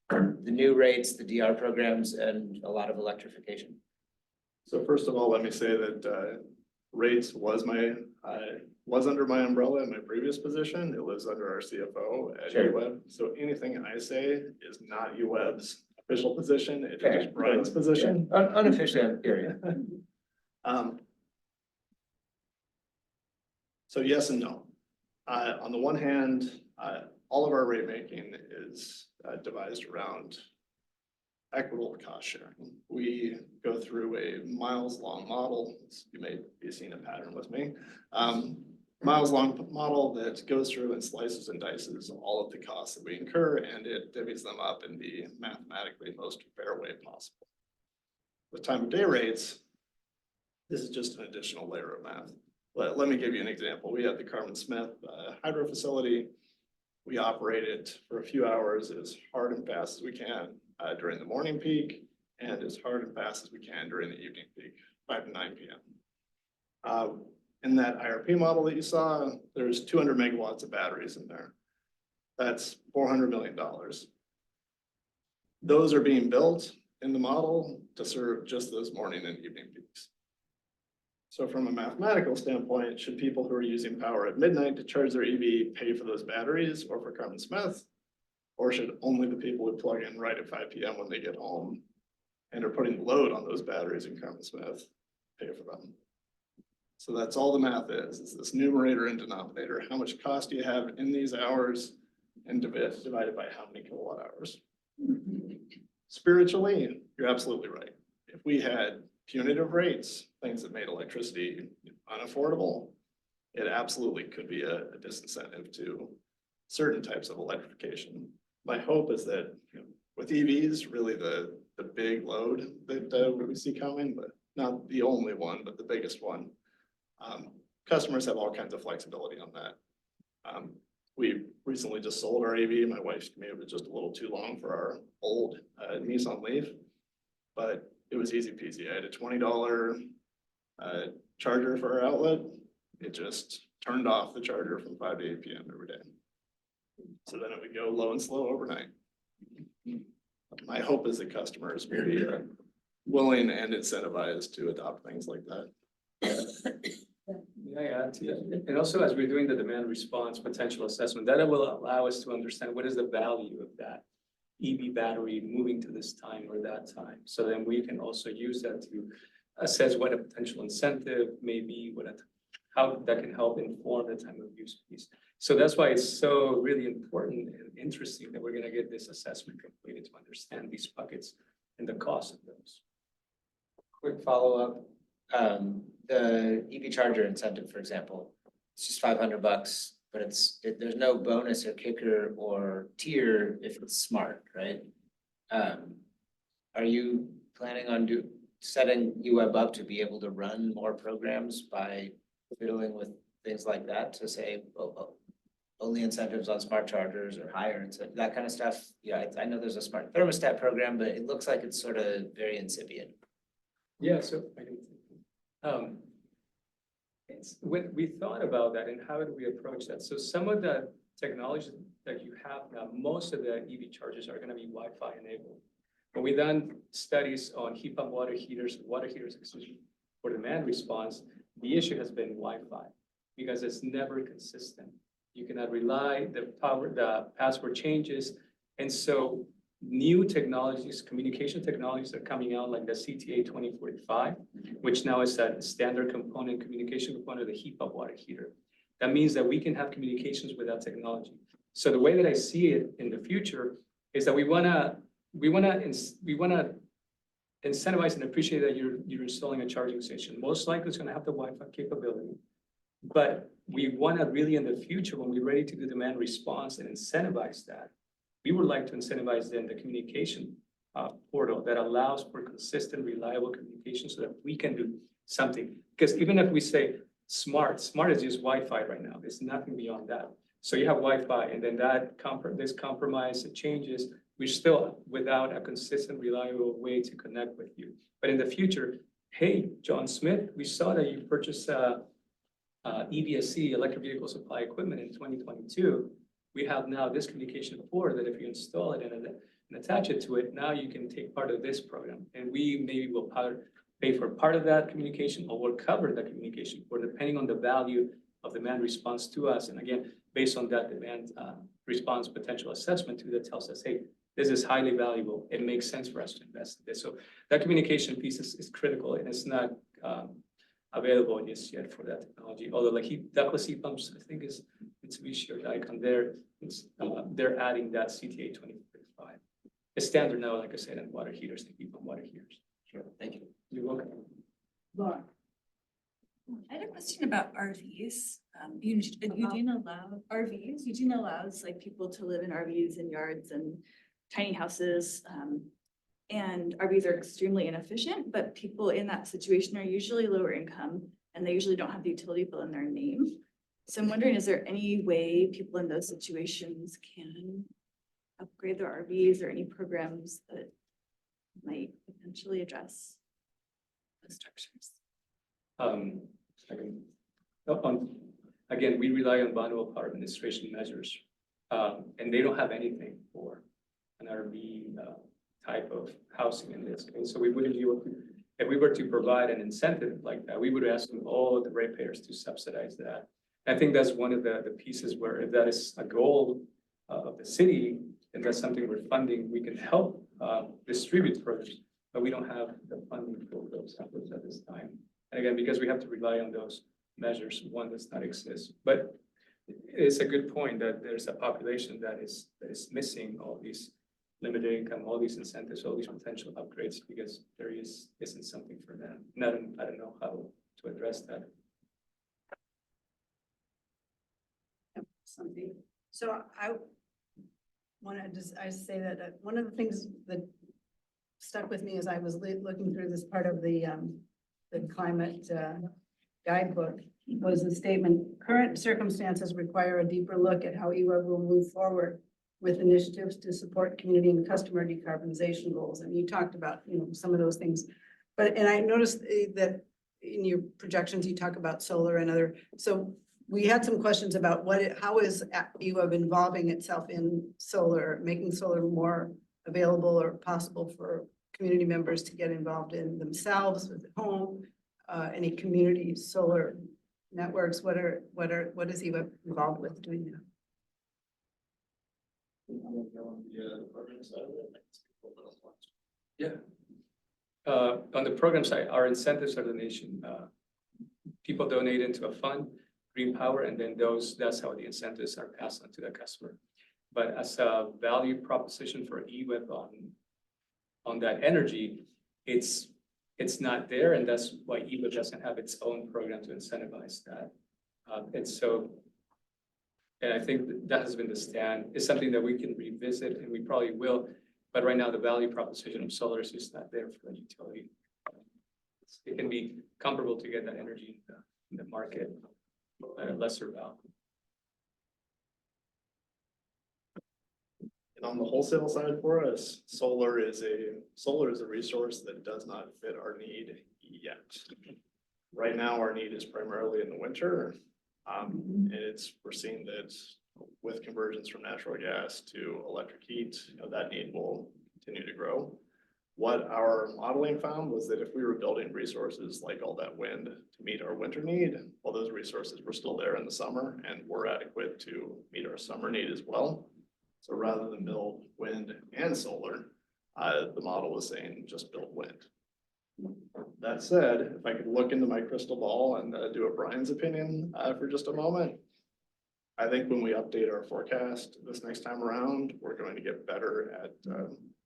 the new rates, the DR programs, and a lot of electrification? So first of all, let me say that rates was under my umbrella in my previous position. It was under our CFO at Sure. UWEB. So anything I say is not UWEB's official position. It Fair. is Brian's position. Unofficially, I'm curious. So yes and no. On the one hand, all of our rate making is devised around equitable cost sharing. We go through a miles-long model. You may be seeing a pattern with me. Miles-long model that goes through and slices and dices all of the costs that we incur, and it divvies them up in the mathematically most fair way possible. With time of day rates, this is just an additional layer of math. Let me give you an example. We had the Carmen Smith hydro facility. We operate it for a few hours as hard and fast as we can during the morning peak, and as hard and fast as we can during the evening peak, 5 to 9 p.m. In that IRP model that you saw, there's 200 megawatts of batteries in there. That's $400 million. Those are being built in the model to serve just those morning and evening peaks. So from a mathematical standpoint, should people who are using power at midnight to charge their EV pay for those batteries or for Carmen Smith? Or should only the people who plug in right at 5 p.m. when they get home and are putting the load on those batteries in Carmen Smith pay for them? So that's all the math is this numerator and denominator. How much cost do you have in these hours and divided by how many kilowatt hours? Spiritually, you're absolutely right. If we had punitive rates, things that made electricity unaffordable, it absolutely could be a disincentive to certain types of electrification. My hope is that with EVs, really the big load that we see coming, but not the only one, but the biggest one. Customers have all kinds of flexibility on that. We recently just sold our EV. My wife's commute was just a little too long for our old Nissan Leaf, but it was easy peasy. I had a $20 charger for our outlet, it just turned off the charger from 5 to 8 PM every day. So then it would go low and slow overnight. My hope is that customers will be willing and incentivized to adopt things like that. Yeah, and also as we're doing the demand response potential assessment, that will allow us to understand what is the value of that EV battery moving to this time or that time. So then we can also use that to assess what a potential incentive may be, how that can help inform the time of use piece. So that's why it's so really important and interesting that we're gonna get this assessment completed to understand these buckets and the cost of those. Quick follow-up, the EV charger incentive, for example, it's just $500, but there's no bonus or kicker or tier if it's smart, right? Are you planning on setting UWeb up to be able to run more programs by fiddling with things like that to say, only incentives on smart chargers or higher, that kind of stuff? Yeah, I know there's a smart thermostat program, but it looks like it's sort of very incipient. Yeah, so it's when we thought about that and how do we approach that. So some of the technology that you have now, most of the EV chargers are going to be Wi-Fi enabled. When we done studies on heat pump water heaters, excuse me, for demand response, the issue has been Wi-Fi because it's never consistent. You cannot rely, the password changes. And so new technologies, communication technologies are coming out like the CTA 2045, which now is a standard communication component of the heat pump water heater. That means that we can have communications with that technology. So the way that I see it in the future is that we wanna incentivize and appreciate that you're installing a charging station. Most likely it's gonna have the Wi-Fi capability, but we wanna really in the future, when we're ready to do demand response and incentivize that, we would like to incentivize then the communication portal that allows for consistent, reliable communication so that we can do something. Because even if we say smart is just Wi-Fi right now. There's nothing beyond that. So you have Wi-Fi and then this compromise, it changes. We're still without a consistent, reliable way to connect with you. But in the future, hey, John Smith, we saw that you purchased EVSE, electric vehicle supply equipment in 2022. We have now this communication port that if you install it and attach it to it, now you can take part of this program. And we maybe will pay for part of that communication or we'll cover the communication or depending on the value of demand response to us. And again, based on that demand response potential assessment too, that tells us, hey, this is highly valuable. It makes sense for us to invest in this. So that communication piece is critical and it's not available just yet for that technology. Although like ductless heat pumps, I think is Mitsubishi or Daikin there, they're adding that CTA 2045. It's standard now, like I said, in water heaters and heat pump water heaters. Sure, thank you. You're welcome. Laura. I had a question about RVs. Eugene allowed RVs. Eugene allows like people to live in RVs and yards and tiny houses. And RVs are extremely inefficient, but people in that situation are usually lower income and they usually don't have the utility bill in their name. So I'm wondering, is there any way people in those situations can upgrade their RVs or any programs that might potentially address those structures? Again, we rely on vulnerable power administration measures, and they don't have anything for an RV type of housing in this case. So we wouldn't be able to, if we were to provide an incentive like that, we would ask all of the ratepayers to subsidize that. I think that's one of the pieces where if that is a goal of the city, and that's something we're funding, we can help distribute programs, but we don't have the funding for those efforts at this time. And again, because we have to rely on those measures, one does not exist. But it's a good point that there's a population that is missing all these limited income, all these incentives, all these potential upgrades because there isn't something for them. And I don't know how to address that. Something. So I want to just, I say that one of the things that stuck with me as I was looking through this part of the climate guidebook was the statement, current circumstances require a deeper look at how UWeb will move forward with initiatives to support community and customer decarbonization goals. And you talked about, some of those things, and I noticed that in your projections, you talk about solar and other, so we had some questions about how is UWeb involving itself in solar, making solar more available or possible for community members to get involved in themselves with at home, any community solar networks, what is UWeb involved with doing that? Yeah. On the program side, our incentives are donation. People donate into a fund, Green Power, and then that's how the incentives are passed on to the customer. But as a value proposition for EWEB on that energy, it's not there, and that's why EWEB doesn't have its own program to incentivize that. And I think that has been the stand. It's something that we can revisit, and we probably will. But right now, the value proposition of solar is just not there for the utility. It can be comparable to get that energy in the market at a lesser value. And on the wholesale side for us, solar is a resource that does not fit our need yet. Right now, our need is primarily in the winter. And we're seeing that with conversions from natural gas to electric heat, that need will continue to grow. What our modeling found was that if we were building resources like all that wind to meet our winter need, well, those resources were still there in the summer and were adequate to meet our summer need as well. So rather than build wind and solar, the model was saying just build wind. That said, if I could look into my crystal ball and do a Brian's opinion for just a moment, I think when we update our forecast this next time around, we're going to get better at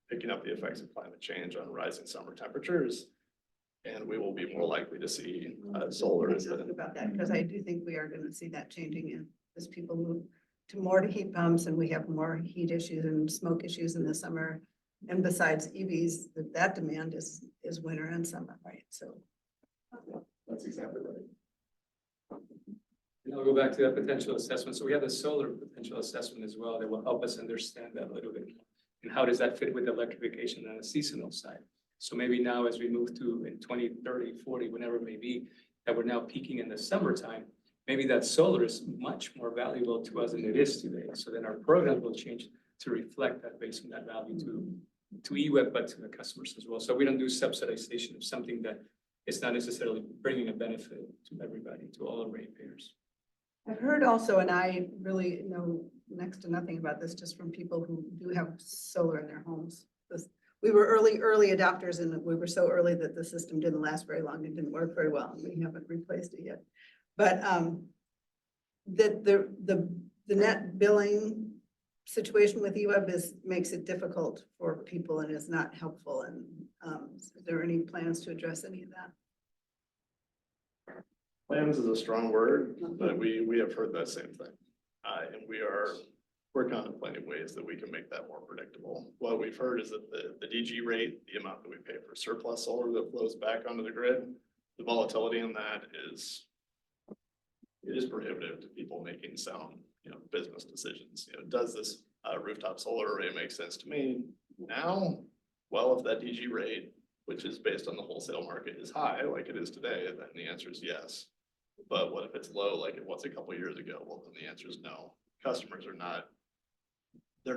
picking up the effects of climate change on rising summer temperatures. And we will be more likely to see solar as about that, because I do think we are going to see that changing as people move to more heat pumps and we have more heat issues and smoke issues in the summer. And besides EVs, that demand is winter and summer, right? So That's exactly right. And I'll go back to that potential assessment. So we have the solar potential assessment as well that will help us understand that a little bit. And how does that fit with electrification on a seasonal side? So maybe now as we move to in 20, 30, 40, whenever it may be, that we're now peaking in the summertime, maybe that solar is much more valuable to us than it is today. So then our program will change to reflect that based on that value to EWEB, but to the customers as well. So we don't do subsidization of something that is not necessarily bringing a benefit to everybody, to all the ratepayers. I've heard also, and I really know next to nothing about this, just from people who do have solar in their homes. We were early adopters, and we were so early that the system didn't last very long. It didn't work very well, and we haven't replaced it yet. But that the net billing situation with EWEB makes it difficult for people and is not helpful. And is there any plans to address any of that? Plans is a strong word, but we have heard that same thing. And we're contemplating ways that we can make that more predictable. What we've heard is that the DG rate, the amount that we pay for surplus solar that flows back onto the grid, the volatility in that is prohibitive to people making sound, business decisions. Does this rooftop solar array make sense to me now? Well, if that DG rate, which is based on the wholesale market, is high, like it is today, then the answer is yes. But what if it's low, like it was a couple of years ago? Well, then the answer is no. Customers they're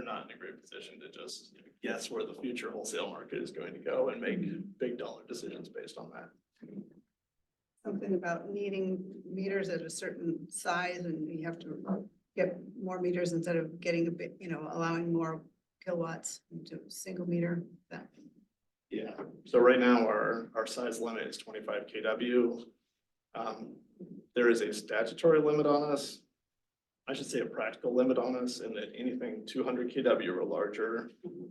not in a great position to just guess where the future wholesale market is going to go and make big dollar decisions based on that. Something about needing meters at a certain size, and you have to get more meters instead of getting a bit, allowing more kilowatts into a single meter. That. Yeah, so right now our size limit is 25 kW. There is a statutory limit on us. I should say a practical limit on us, in that anything 200 kW or larger,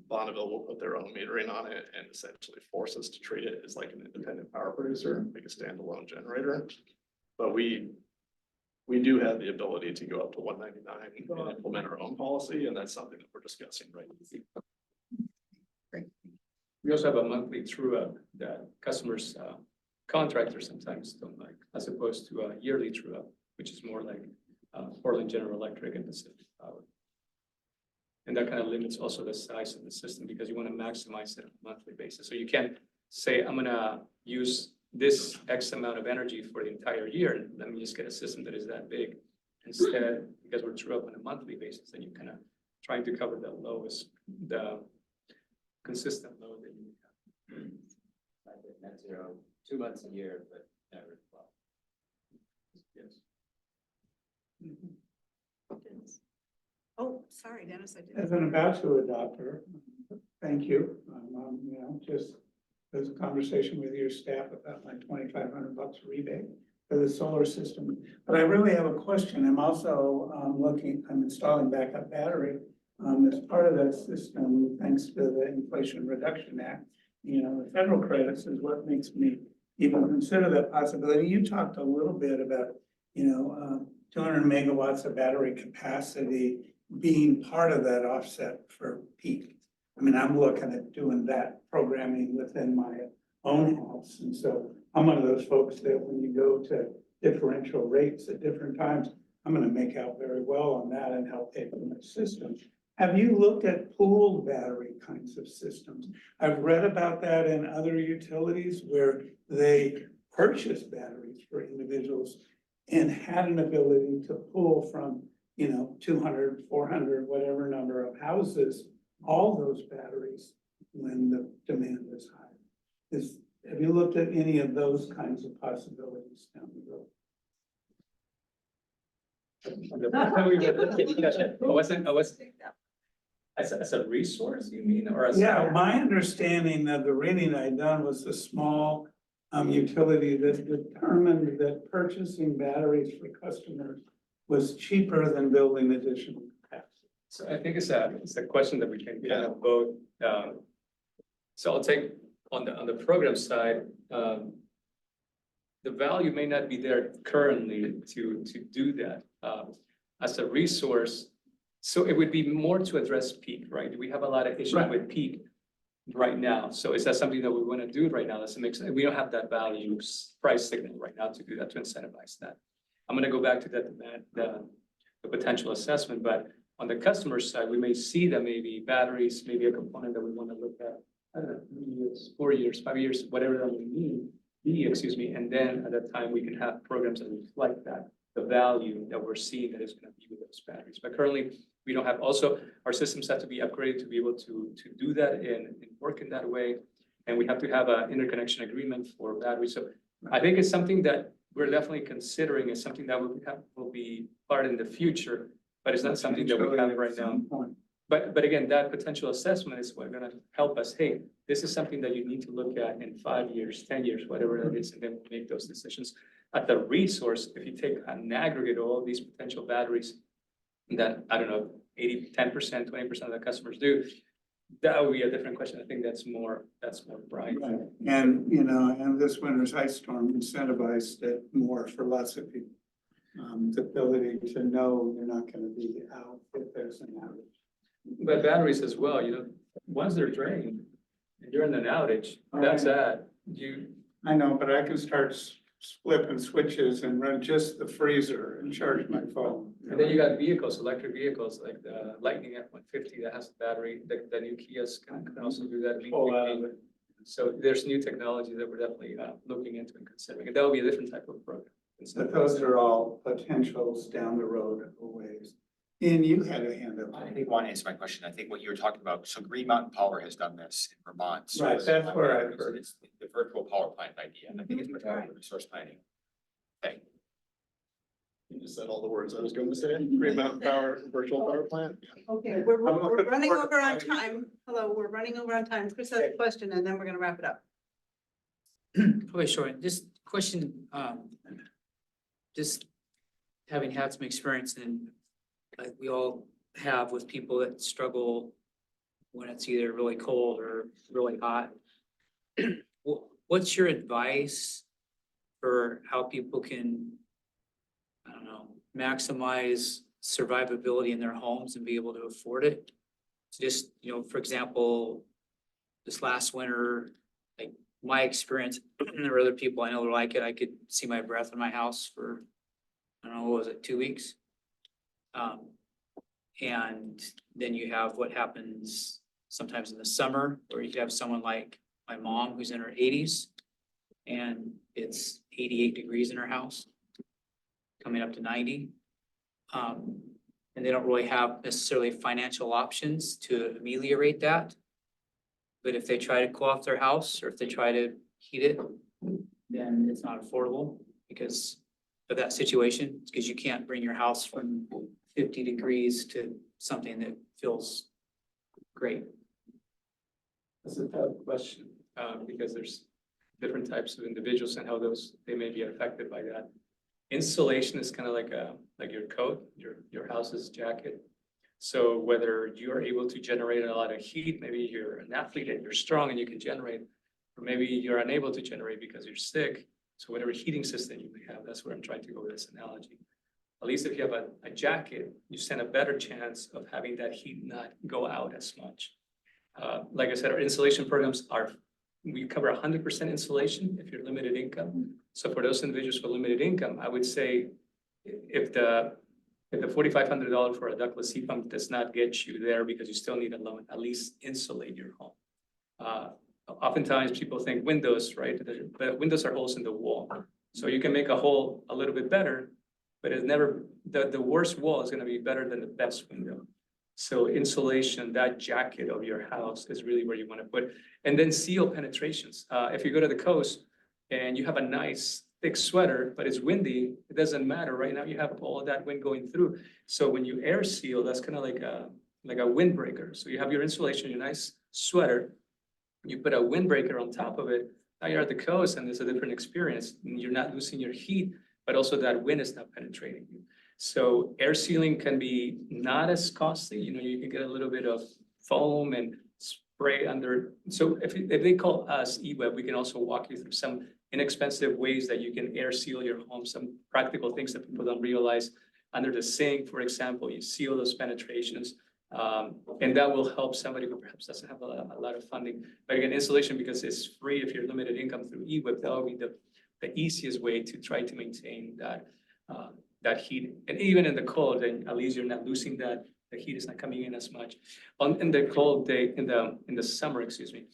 Bonneville will put their own metering on it and essentially force us to treat it as like an independent power producer, like a standalone generator. But we do have the ability to go up to 199 and implement our own policy, and that's something that we're discussing right now. Great. We also have a monthly true-up that customers, contractors sometimes don't like, as opposed to a yearly true-up, which is more like Portland General Electric and Pacific Power. And that kind of limits also the size of the system, because you want to maximize it on a monthly basis. So you can't say, I'm gonna use this X amount of energy for the entire year, and let me just get a system that is that big. Instead, because we're true up on a monthly basis, then you're kind of trying to cover the consistent load that you have. Net zero, 2 months a year, but never 12. Yes. Oh, sorry, Dennis, I As didn't. an about-to adopter, thank you. Just there's a conversation with your staff about my $2,500 rebate for the solar system. But I really have a question. I'm also I'm installing backup battery. As part of that system, thanks to the Inflation Reduction Act, the federal credits is what makes me even consider that possibility. You talked a little bit about, 200 megawatts of battery capacity being part of that offset for peak. I mean, I'm looking at doing that programming within my own house. And so I'm one of those folks that when you go to differential rates at different times, I'm going to make out very well on that and help pay for my system. Have you looked at pooled battery kinds of systems? I've read about that in other utilities where they purchase batteries for individuals and had an ability to pull from, 200, 400, whatever number of houses, all those batteries when the demand is high. Have you looked at any of those kinds of possibilities down the road? As a resource, you mean, or as? Yeah, my understanding of the reading I'd done was a small utility that determined that purchasing batteries for customers was cheaper than building additional capacity. So I think it's a question that we can kind of both, so I'll take on the program side, the value may not be there currently to do that, as a resource. So it would be more to address peak, right? We have a lot of issues Right. with peak right now. So is that something that we want to do right now? Does it make sense? We don't have that value price signal right now to do that, to incentivize that. I'm going to go back to the potential assessment, but on the customer side, we may see that maybe batteries, maybe a component that we want to look at, I don't know, 3 years, 4 years, 5 years, whatever that we need, and then at that time we can have programs that reflect that, the value that we're seeing that is going to be with those batteries. But currently, we don't have, also, our systems have to be upgraded to be able to do that and work in that way. And we have to have an interconnection agreement for batteries. So I think it's something that we're definitely considering, is something that will be part in the future, but it's not something that we have right now. But again, that potential assessment is what's gonna help us, hey, this is something that you need to look at in 5 years, 10 years, whatever that is, and then make those decisions. At the resource, if you take an aggregate of all these potential batteries that, I don't know, 10%, 20% of the customers do, that would be a different question. I think that's more bright. Right. And this winter's ice storm incentivized it more for lots of people. The ability to know you're not gonna be out if there's an outage. But batteries as well, once they're drained and you're in an outage, that's that. I know, but I can start flipping switches and run just the freezer and charge my phone. And then you got vehicles, electric vehicles like the Lightning F-150 that has a battery, the new Kias can also do that. So there's new technology that we're definitely looking into and considering, and that will be a different type of program. But those are all potentials down the road of ways. And you had a hand up. I think I want to answer my question. I think what you were talking about, so Green Mountain Power has done this in Vermont. So Right, it's- that's where I've heard. It's the virtual power plant idea. I think it's much more resource planning. Okay. You just said all the words I was going to say. Green Mountain Power, virtual power plant. Okay, we're running over on time. Hello, we're running over on time. Chris has a question and then we're gonna wrap it up. Okay, sure. This question, just having had some experience in, like we all have with people that struggle when it's either really cold or really hot. What's your advice for how people can, I don't know, maximize survivability in their homes and be able to afford it? So just, for example, this last winter, like my experience, and there were other people I know that like it, I could see my breath in my house for, I don't know, what was it, 2 weeks? And then you have what happens sometimes in the summer, where you could have someone like my mom who's in her 80s, and it's 88 degrees in her house, coming up to 90. And they don't really have necessarily financial options to ameliorate that. But if they try to cool off their house or if they try to heat it, then it's not affordable because of that situation, because you can't bring your house from 50 degrees to something that feels great. That's a tough question, because there's different types of individuals and how they may be affected by that. Insulation is kind of like your coat, your house's jacket. So whether you're able to generate a lot of heat, maybe you're an athlete and you're strong and you can generate, or maybe you're unable to generate because you're sick. So whatever heating system you may have, that's where I'm trying to go with this analogy. At least if you have a jacket, you stand a better chance of having that heat not go out as much. Like I said, our insulation programs we cover 100% insulation if you're limited income. So for those individuals with limited income, I would say if the $4,500 for a ductless heat pump does not get you there because you still need a loan, at least insulate your home. Oftentimes people think windows, right? But windows are holes in the wall. So you can make a hole a little bit better, but it's never, the worst wall is going to be better than the best window. So insulation, that jacket of your house is really where you want to put. And then seal penetrations. If you go to the coast and you have a nice thick sweater, but it's windy, it doesn't matter. Right now you have all of that wind going through. So when you air seal, that's kind of like a windbreaker. So you have your insulation, your nice sweater, you put a windbreaker on top of it. Now you're at the coast and there's a different experience. You're not losing your heat, but also that wind is not penetrating you. So air sealing can be not as costly. You know, you can get a little bit of foam and spray under. So if they call us eWeb, we can also walk you through some inexpensive ways that you can air seal your home, some practical things that people don't realize. Under the sink, for example, you seal those penetrations. And that will help somebody who perhaps doesn't have a lot of funding. But again, insulation, because it's free if you're limited income through eWeb, that will be the easiest way to try to maintain that heat. And even in the cold, then at least you're not losing that. The heat is not coming in as much. In the cold day, in the summer, excuse me,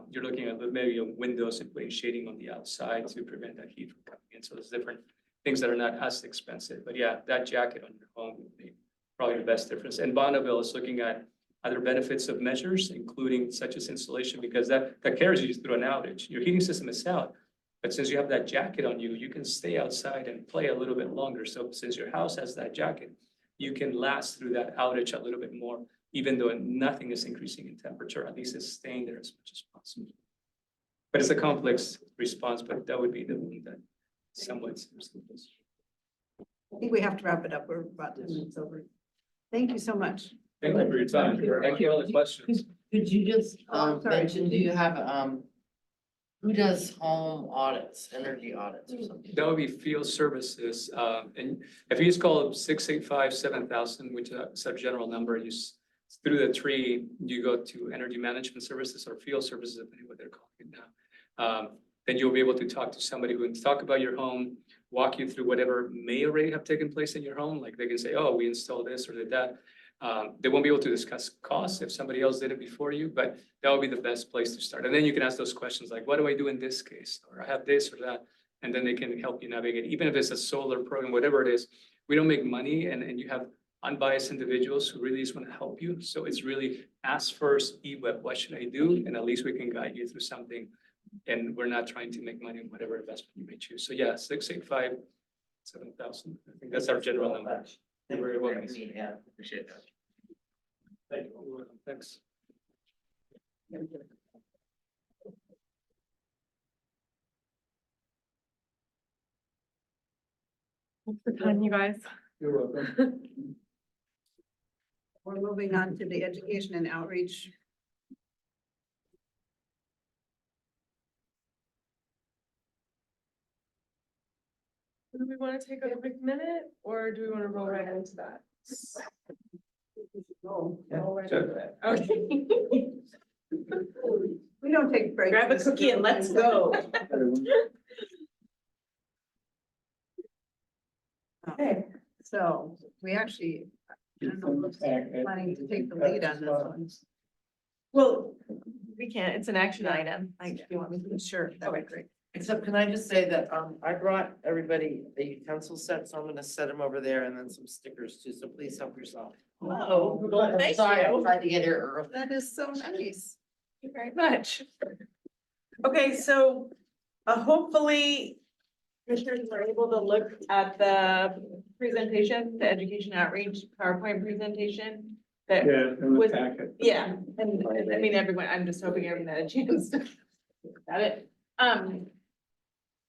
you're looking at maybe windows and putting shading on the outside to prevent that heat from coming in. So there's different things that are not as expensive. But yeah, that jacket on your home would be probably the best difference. And Bonneville is looking at other benefits of measures, including such as insulation, because that carries you through an outage. Your heating system is out, but since you have that jacket on you, you can stay outside and play a little bit longer. So since your house has that jacket, you can last through that outage a little bit more, even though nothing is increasing in temperature, at least it's staying there as much as possible. But it's a complex response, but that would be the one that somewhat seems to this. I think we have to wrap it up. We're about 10 minutes over. Thank you so much. Thank you for your time. Thank you for all the questions. Could you just Oh, sorry. mention, do you have who does home audits, energy audits or something? That would be field services. And if you just call 685-7000, which is a general number, through the tree, you go to energy management services or field services, depending what they're calling it now. Then you'll be able to talk to somebody who can talk about your home, walk you through whatever may already have taken place in your home. Like they can say, oh, we installed this or did that. They won't be able to discuss costs if somebody else did it before you, but that would be the best place to start. And then you can ask those questions like, what do I do in this case? Or I have this or that. And then they can help you navigate, even if it's a solar program, whatever it is. We don't make money, and you have unbiased individuals who really just want to help you. So it's really ask first, eWeb, what should I do? And at least we can guide you through something. And we're not trying to make money on whatever investment you may choose. So yeah, 685-7000. I think that's our general number. You're very welcome. Yeah, appreciate that. Thank you. You're welcome. Thanks. Thanks for the time, you guys. You're welcome. We're moving on to the education and outreach. Do we want to take a quick minute or do we want to roll right into that? Roll right into it. Okay. We don't take breaks. Grab a cookie and let's go. Okay, so we actually, I don't know who's planning to take the lead on this one. Well, we can't, it's an action item. Like, do you want me to? Sure, that would be great. Except can I just say that, I brought everybody a utensil set, so I'm gonna set them over there and then some stickers too, so please help yourself. Oh, thank Sorry, I you. tried to get here early. That is so nice. Thank you very much. Okay, so hopefully commissioners were able to look at the presentation, the education outreach PowerPoint presentation. That, Yeah, in the With- packet. yeah, and I mean, everyone, I'm just hoping everyone had a chance to look at it.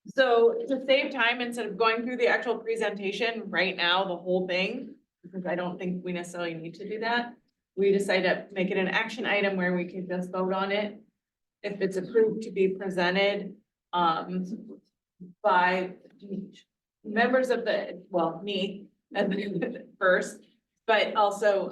So to save time, instead of going through the actual presentation right now, the whole thing, because I don't think we necessarily need to do that. We decided to make it an action item where we can just vote on it. If it's approved to be presented, by members of the, well, me, and first, but also,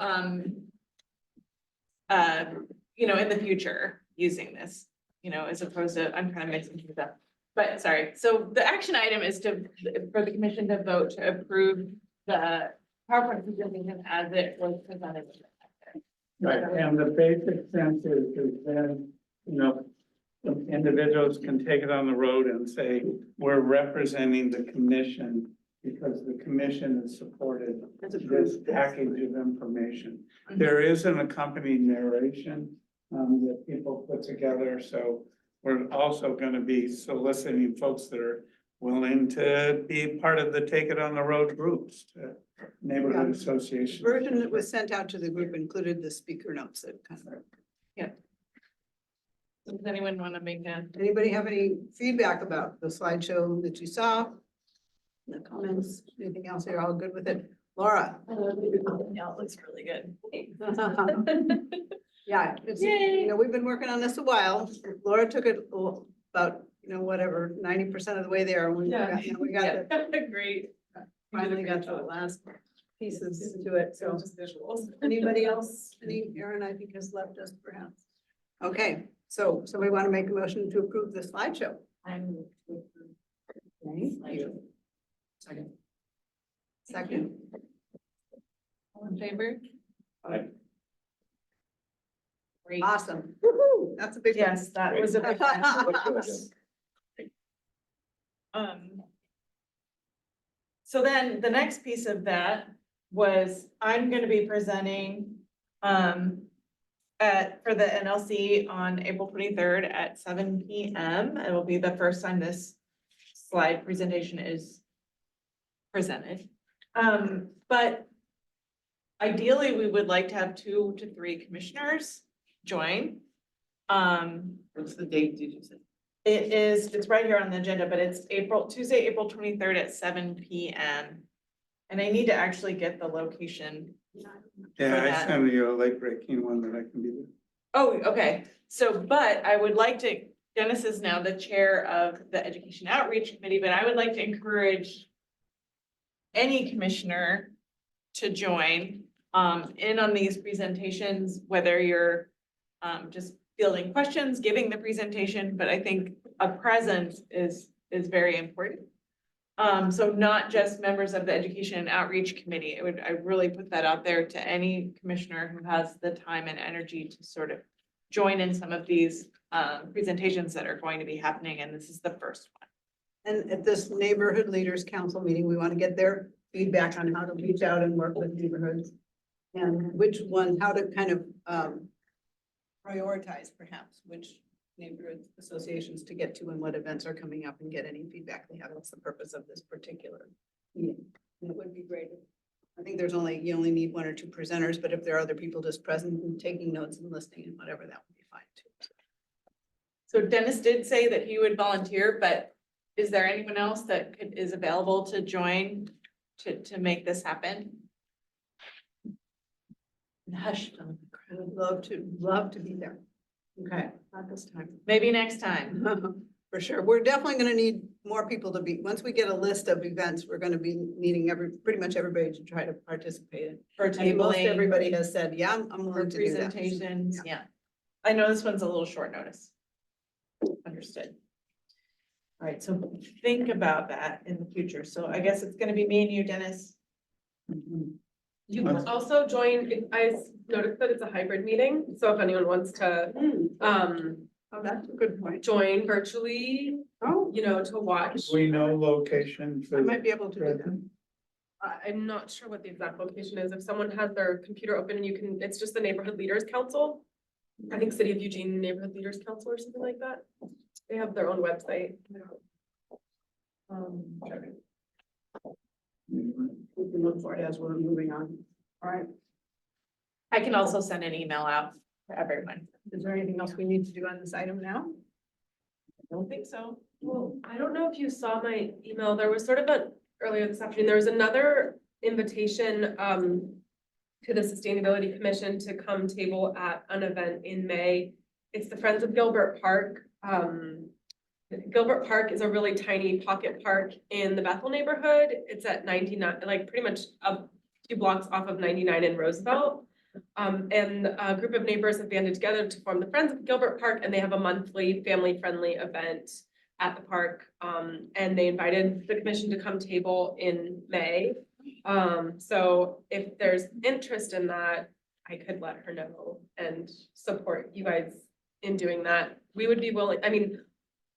in the future, using this, as opposed to, I'm kind of mixing things up. But sorry, so the action item is for the commission to vote to approve the PowerPoint presentation as it was presented. Right, and the basic sense is then, individuals can take it on the road and say, we're representing the commission because the commission has supported this package of information. There is an accompanying narration that people put together, so we're also gonna be soliciting folks that are willing to be part of the Take It on the Road groups, neighborhood associations. Version that was sent out to the group included the speaker notes that kind of. Does anyone want to make that? Anybody have any feedback about the slideshow that you saw? The comments, anything else? You're all good with it? Laura? Yeah, it looks really good. Yeah, it's, we've been working on this a while. Laura took it about, whatever, 90% of the way there. We got, we got the, Great. finally got to the last pieces to it. So anybody else? Aaron, I think has left us perhaps. Okay, so somebody want to make a motion to approve the slideshow? I'm. Okay. Second. All in favor? Aye. Great. Awesome. Woo-hoo. That's a big one. Yes, that was a big one. So then the next piece of that was I'm gonna be presenting for the NLC on April 23rd at 7 p.m. It will be the first time this slide presentation is presented. But ideally, we would like to have 2 to 3 commissioners join. What's the date, did you say? It's right here on the agenda, but it's Tuesday, April 23rd at 7 p.m. And I need to actually get the location. Yeah, I that. sent you a late breaking one that I can be there. Oh, okay. So, but I would like to, Dennis is now the chair of the Education Outreach Committee, but I would like to encourage any commissioner to join in on these presentations, whether you're just fielding questions, giving the presentation, but I think a presence is very important. So not just members of the Education and Outreach Committee, I really put that out there to any commissioner who has the time and energy to sort of join in some of these presentations that are going to be happening, and this is the first one. And at this Neighborhood Leaders Council meeting, we want to get their feedback on how to reach out and work with neighborhoods. And which one, how to kind of prioritize perhaps which neighborhood associations to get to and what events are coming up and get any feedback they have. That's the purpose of this particular meeting. And it would be great. I think you only need 1 or 2 presenters, but if there are other people just present and taking notes and listening and whatever, that would be fine too. So Dennis did say that he would volunteer, but is there anyone else that is available to join to make this happen? Hush. I would love to be there. Okay. Not this time. Maybe next time. For sure. We're definitely gonna need more people to be, once we get a list of events, we're gonna be needing pretty much everybody to try to participate in. For And most tabling, everybody has said, yeah, I'm for willing to do that. presentations, yeah. I know this one's a little short notice. Understood. All right, so think about that in the future. So I guess it's gonna be me and you, Dennis. You can also join, I noticed that it's a hybrid meeting, so if anyone wants to Oh, that's a good point. join virtually, Oh, you know, to watch. We know location for. I might be able to do that. I'm not sure what the exact location is. If someone has their computer open and you can, it's just the Neighborhood Leaders Council. I think City of Eugene Neighborhood Leaders Council or something like that. They have their own website. We can look for it as we're moving on. All right. I can also send an email out for everyone. Is there anything else we need to do on this item now? I don't think so. Well, I don't know if you saw my email. There was sort of earlier this afternoon, there was another invitation to the Sustainability Commission to come table at an event in May. It's the Friends of Gilbert Park. Gilbert Park is a really tiny pocket park in the Bethel neighborhood. It's at 99, like pretty much a few blocks off of 99 in Roosevelt. And a group of neighbors have banded together to form the Friends of Gilbert Park, and they have a monthly family-friendly event at the park. And they invited the commission to come table in May. So if there's interest in that, I could let her know and support you guys in doing that. We would be willing, I mean,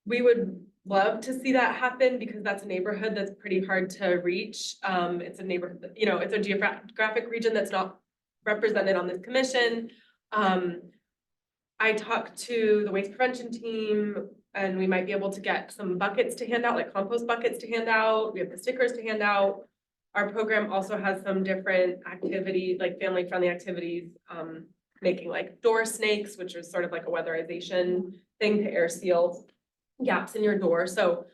we would love to see that happen because that's a neighborhood that's pretty hard to reach. It's a neighborhood, you know, it's a geographic region that's not represented on this commission. I talked to the waste prevention team and we might be able to get some buckets to hand out, like compost buckets to hand out. We have the stickers to hand out. Our program also has some different activity, like family-friendly activities, making like door snakes, which is sort of like a weatherization thing to air seal gaps in your door. So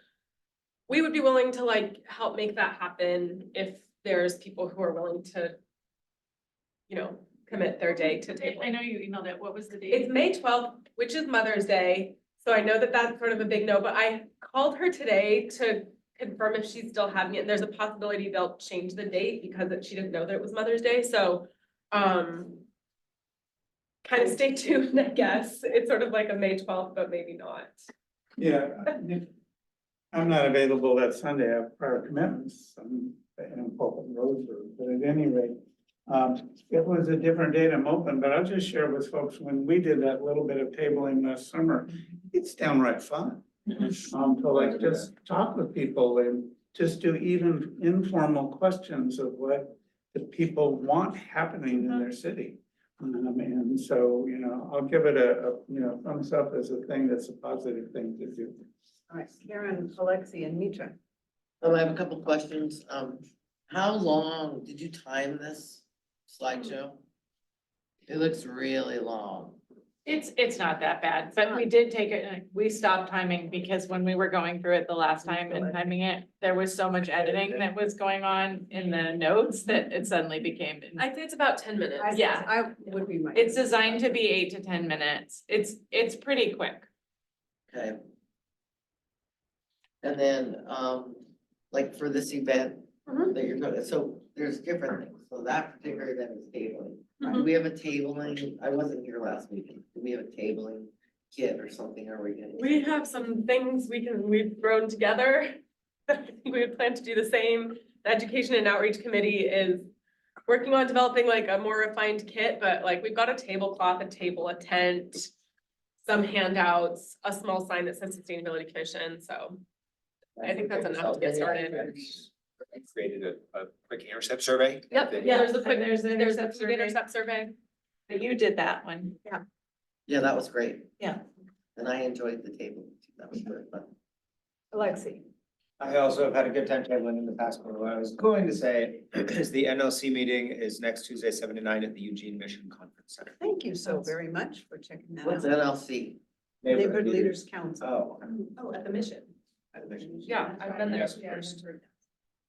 we would be willing to like help make that happen if there's people who are willing to, you know, commit their day to table. I know you emailed it. What was the date? It's May 12th, which is Mother's Day. So I know that that's sort of a big no, but I called her today to confirm if she's still having it. And there's a possibility they'll change the date because she didn't know that it was Mother's Day. So kind of stay tuned, I guess. It's sort of like a May 12th, but maybe not. Yeah, I'm not available that Sunday. I have prior commitments. I'm in Pulpit Road, but at any rate, it was a different date. I'm open, but I'll just share with folks, when we did that little bit of tabling last summer, it's downright fun. To like just talk with people and just do even informal questions of what the people want happening in their city. And so, you know, I'll give it a thumbs up as a thing that's a positive thing to do. All right, Karen, Alexi, and Mitra. I have a couple questions. How long did you time this slideshow? It looks really long. It's not that bad, but we did take it, and we stopped timing because when we were going through it the last time and timing it, there was so much editing that was going on in the notes that it suddenly became. I'd say it's about 10 minutes. Yeah. I would be my. It's designed to be 8 to 10 minutes. It's pretty quick. Okay. And then, like for this event that you're talking, so there's different things. So that particular event is tabling. Do we have a tabling? I wasn't here last week. Do we have a tabling kit or something? Are we gonna? We have some things we've thrown together. I think we would plan to do the same. The Education and Outreach Committee is working on developing like a more refined kit, but like we've got a tablecloth, a table, a tent, some handouts, a small sign that says Sustainability Commission. So I think that's enough to get started. I created a quick intercept survey. Yep, that- yeah, there's a quick, There's an there's a intercept quick intercept survey. But you did that one. Yeah, that was great. Yeah. And I enjoyed the table. That was good, but. Alexi. I also have had a good time tabling in the past, but what I was going to say is the NLC meeting is next Tuesday, 7 to 9 at the Eugene Mission Conference Center. Thank you so very much for checking that What's out. NLC? Neighborhood Leaders Council. Oh. Oh, at the mission. At the mission. Yeah, I've been there. Yes, Yeah, first.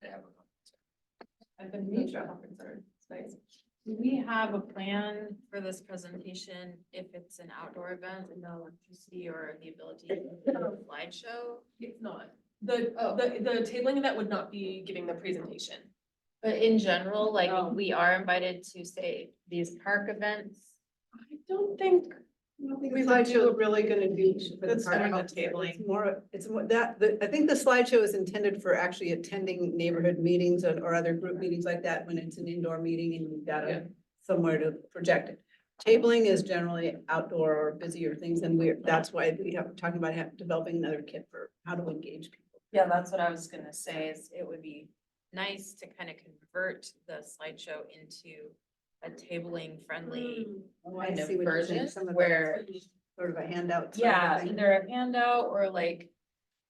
They have a conference. I've been to the conference center. It's nice. Do we have a plan for this presentation if it's an outdoor event and no electricity or the ability to do a slideshow? It's not. The tabling event would not be giving the presentation. But in general, like Oh. we are invited to say these park events. I don't think. I don't think We the would slideshow do- really gonna do. for the That's part during the outside. tabling. It's more I think the slideshow is intended for actually attending neighborhood meetings or other group meetings like that, when it's an indoor meeting and you've got Yeah. somewhere to project it. tabling is generally outdoor or busier things, and that's why we have, talking about developing another kit for how to engage people. Yeah, that's what I was gonna say, is it would be nice to kind of convert the slideshow into a tabling friendly Oh, I kind of see what you're saying, version some of where, that's sort of a handout. sort of a yeah, thing. either a handout or like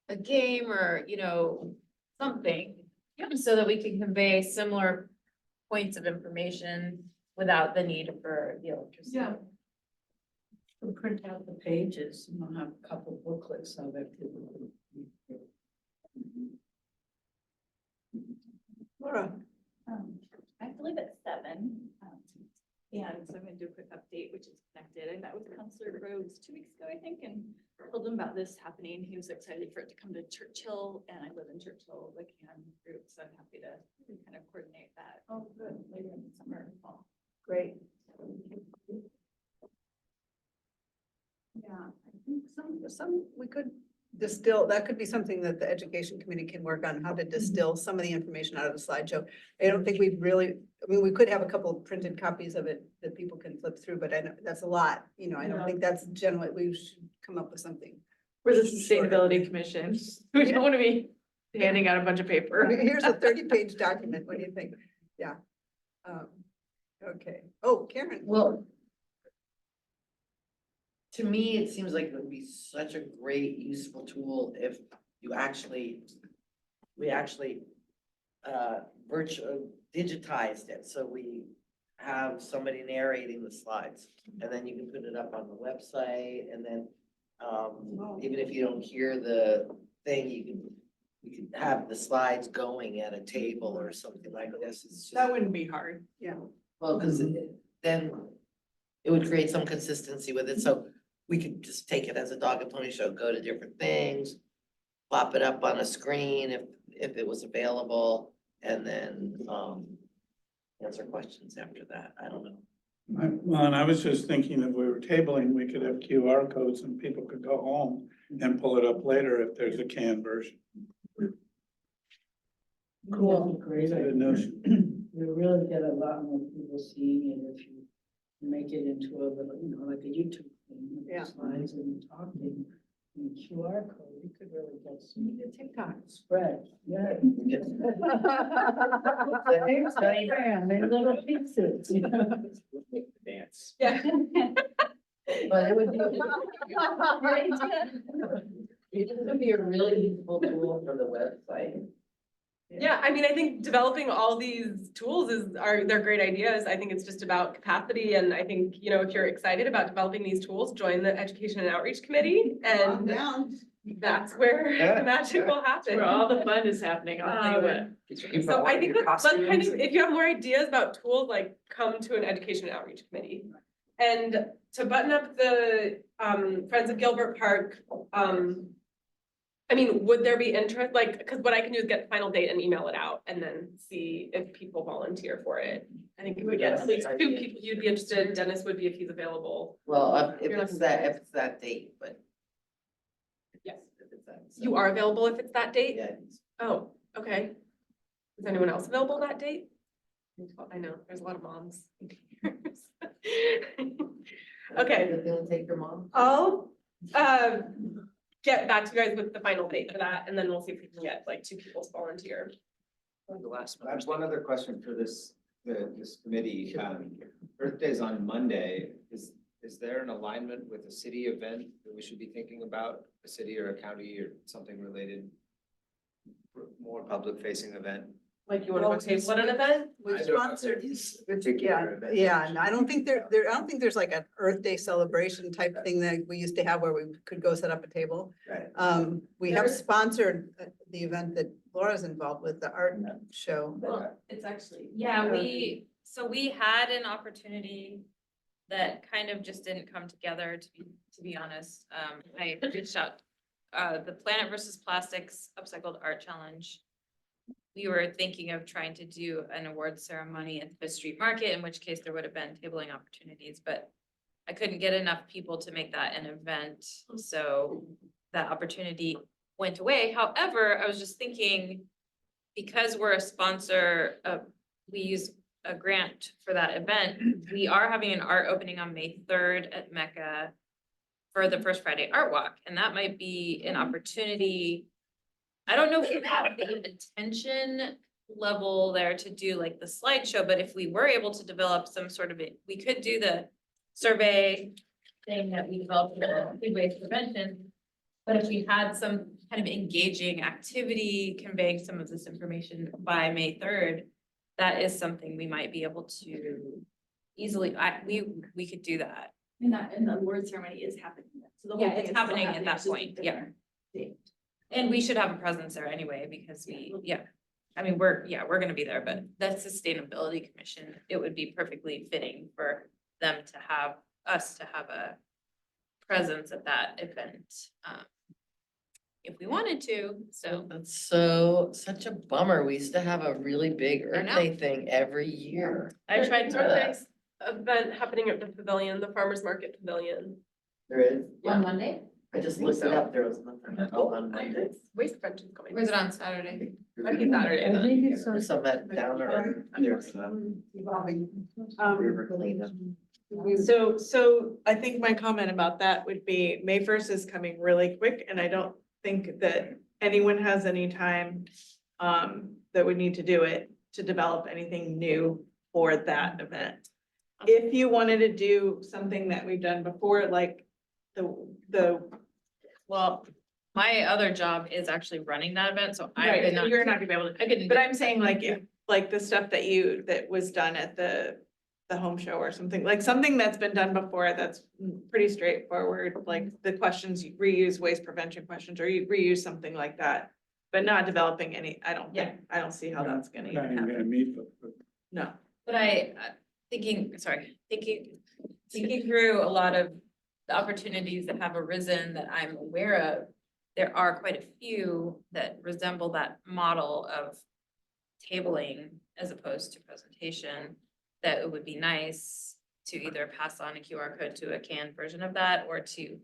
a game or, you know, something. So that we can convey similar points of information without the need for the electricity. Yeah. We'll print out the pages and we'll have a couple booklets of it. Laura, I have to leave at 7. And so I'm gonna do a quick update, which is connected. I met with Counselor Rhodes 2 weeks ago, I think, and told him about this happening. He was excited for it to come to Churchill, and I live in Churchill, the CAN group, so I'm happy to kind of coordinate that. Oh, good, later in the summer and fall. great. Yeah, I think some, we could distill, that could be something that the education committee can work on, how to distill some of the information out of the slideshow. I don't think we've really, I mean, we could have a couple of printed copies of it that people can flip through, but I know that's a lot, you know, I don't think that's generally, we should come up with something. We're the Sustainability Commission. We don't want to be handing out a bunch of paper. Here's a 30-page document, what do you think? Yeah. Okay, oh, Karen. Well, to me, it seems like it would be such a great, useful tool if you we actually digitized it, so we have somebody narrating the slides, and then you can put it up on the website, and then even if you don't hear the thing, you can have the slides going at a table or something like this. It's just, That wouldn't be hard. Yeah. well, because then it would create some consistency with it, so we could just take it as a dog and pony show, go to different things, plop it up on a screen if it was available, and then answer questions after that. I don't know. Well, and I was just thinking if we were tabling, we could have QR codes and people could go home and pull it up later if there's a canned version. Cool. Great Good idea. notion. You'll really get a lot more people seeing it if you make it into a little, you know, like a YouTube thing. with the Yeah. Slides and talking and QR code, you could really get some TikTok. spread, yeah. And little pieces, you know. Dance. Yeah. But it would be a really useful tool for the website. Yeah, I mean, I think developing all these tools they're great ideas. I think it's just about capacity. And I think, you know, if you're excited about developing these tools, join the Education and Outreach Committee. Calm And down. that's where the magic will happen. Where all the fun is happening, I'll tell you what. So I think let's kind of, if you have more ideas about tools, like come to an Education and Outreach Committee. And to button up the Friends of Gilbert Park, I mean, would there be interest, like, because what I can do is get the final date and email it out and then see if people volunteer for it. I think if we get at least 2 people, you'd be interested, Dennis would be if he's available. Well, if You're it's looking that, for- if it's that date, but. Yes. If it's that, so- You are available if it's that date? Yeah. Oh, okay. Is anyone else available that date? I know, there's a lot of moms. Okay, You're gonna take your mom? I'll get back to you guys with the final date for that, and then we'll see if we can get like 2 people to volunteer. The last one. I have one other question for this committee. Earth Day's on Monday. Is there an alignment with a city event that we should be thinking about? A city or a county or something related? More public facing event? Like you want to go table at an event? We've I don't know if sponsored, there's yeah, particular event. yeah, and I don't think I don't think there's like an Earth Day celebration type thing that we used to have where we could go set up a table. Right. We have There's- sponsored the event that Laura's involved with, the art show. Well, It's actually. yeah, we had an opportunity that kind of just didn't come together, to be honest. I reached out, the Planet versus Plastics Upcycled Art Challenge. We were thinking of trying to do an award ceremony at the street market, in which case there would have been tabling opportunities, but I couldn't get enough people to make that an event, so that opportunity went away. However, I was just thinking, because we're a sponsor of, we use a grant for that event, we are having an art opening on May 3rd at Mecca for the First Friday Art Walk, and that might be an opportunity. I don't know if we have the attention level there to do like the slideshow, but if we were able to develop some sort of we could do the survey thing that we developed for the food waste prevention. But if we had some kind of engaging activity conveying some of this information by May 3rd, that is something we might be able to easily, we could do that. And the award ceremony is happening. So the whole Yeah, thing it's is still happening at happening, that it's just a point, yeah. different date. And we should have a presence there anyway, because I mean, we're gonna be there, but that Sustainability Commission, it would be perfectly fitting for them to have, us to have a presence at that event. If we wanted to, so. That's such a bummer. We used to have a really big I Earth know. Day thing every year. I tried to- Earth event happening at the pavilion, the farmer's market pavilion. There is, On Monday? I just looked it up, there was nothing on Monday. Waste prevention's going. Or is it on Saturday? I think Saturday. I think it's There's some that down or there's river cleanup. So I think my comment about that would be May 1st is coming really quick, and I don't think that anyone has any time that would need to do it to develop anything new for that event. If you wanted to do something that we've done before, like well, My other job is actually running that event, so I right, could not. you're not gonna be able to, I couldn't. but I'm saying like, if, like the stuff that was done at the home show or something, like something that's been done before, that's pretty straightforward, like the questions, you reuse waste prevention questions, or you reuse something like that. But not developing any, I don't see how that's gonna Not even even gonna happen, meet, but no. But thinking through a lot of the opportunities that have arisen that I'm aware of, there are quite a few that resemble that model of tabling as opposed to presentation, that it would be nice to either pass on a QR code to a canned version of that, or to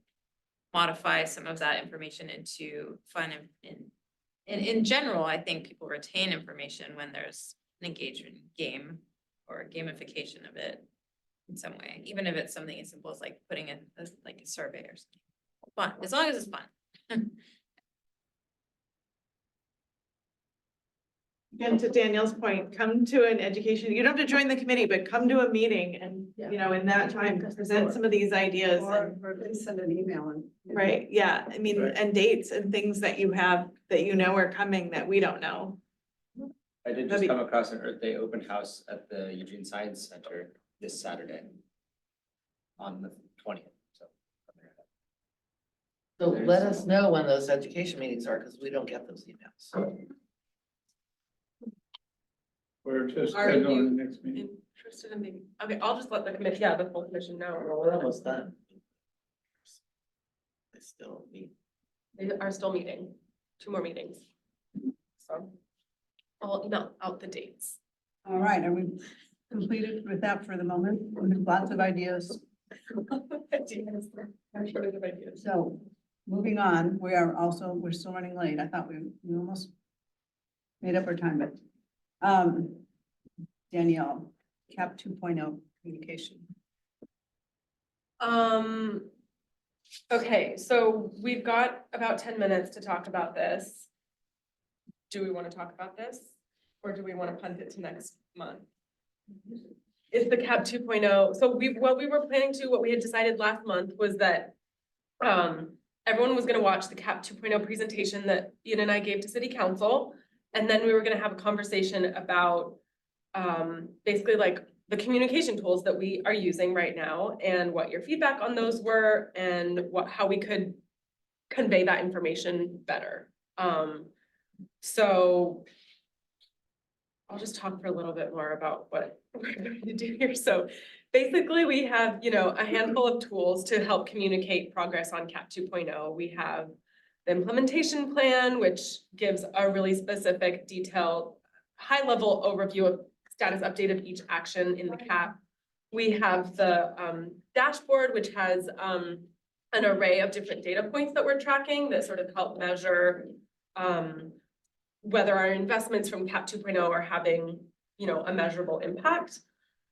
modify some of that information into fun and in general, I think people retain information when there's an engagement game or a gamification of it in some way, even if it's something as simple as like putting in like a survey or something. Fun, as long as it's fun. Again, to Danielle's point, come to an education, you don't have to join the committee, but come to a meeting and, you know, in that time, present some of these ideas. Or send an email and. Right, yeah, I mean, Right. and dates and things that you have, that you know are coming that we don't know. I did That'd just be- come across an Earth Day open house at the Eugene Science Center this Saturday on the 20th, so. So let us know when those education meetings are, because we don't get those emails. we're just Are scheduling the next meeting. Interested in maybe, okay, I'll just let the committee, the full commission know. We're almost done. I still need. They are still meeting, 2 more meetings. So I'll email out the dates. All right, are we completed with that for the moment? Lots of ideas. So, moving on, we're still running late. I thought we almost made up our time, but, Danielle, CAP 2.0 communication. Okay, so we've got about 10 minutes to talk about this. Do we want to talk about this? Or do we want to punt it to next month? Is the CAP 2.0, so what we had decided last month was that everyone was gonna watch the CAP 2.0 presentation that Ian and I gave to city council. And then we were gonna have a conversation about basically like the communication tools that we are using right now and what your feedback on those were and how we could convey that information better. So I'll just talk for a little bit more about what we're going to do here. So basically we have, a handful of tools to help communicate progress on CAP 2.0. We have the implementation plan, which gives a really specific, detailed, high-level overview of status update of each action in the CAP. We have the dashboard, which has an array of different data points that we're tracking that sort of help measure whether our investments from CAP 2.0 are having a measurable impact.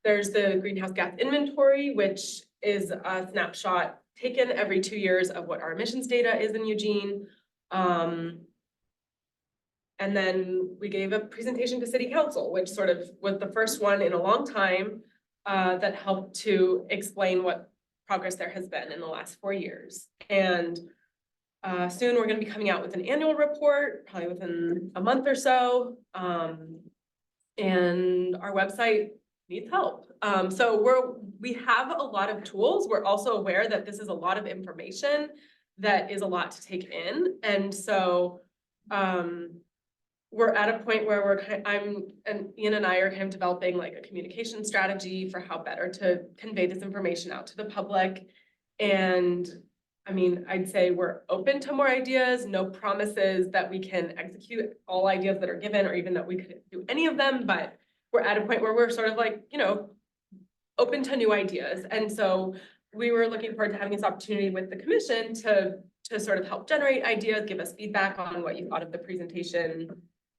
There's the greenhouse gas inventory, which is a snapshot taken every 2 years of what our emissions data is in Eugene. And then we gave a presentation to City Council, which sort of was the first one in a long time that helped to explain what progress there has been in the last 4 years. And soon we're going to be coming out with an annual report, probably within a month or so. And our website needs help. So we have a lot of tools. We're also aware that this is a lot of information that is a lot to take in. And so we're at a point where Ian and I are kind of developing like a communication strategy for how better to convey this information out to the public. And I mean, I'd say we're open to more ideas, no promises that we can execute all ideas that are given or even that we could do any of them, but we're at a point where we're sort of like, open to new ideas. And so we were looking forward to having this opportunity with the commission to sort of help generate ideas, give us feedback on what you thought of the presentation,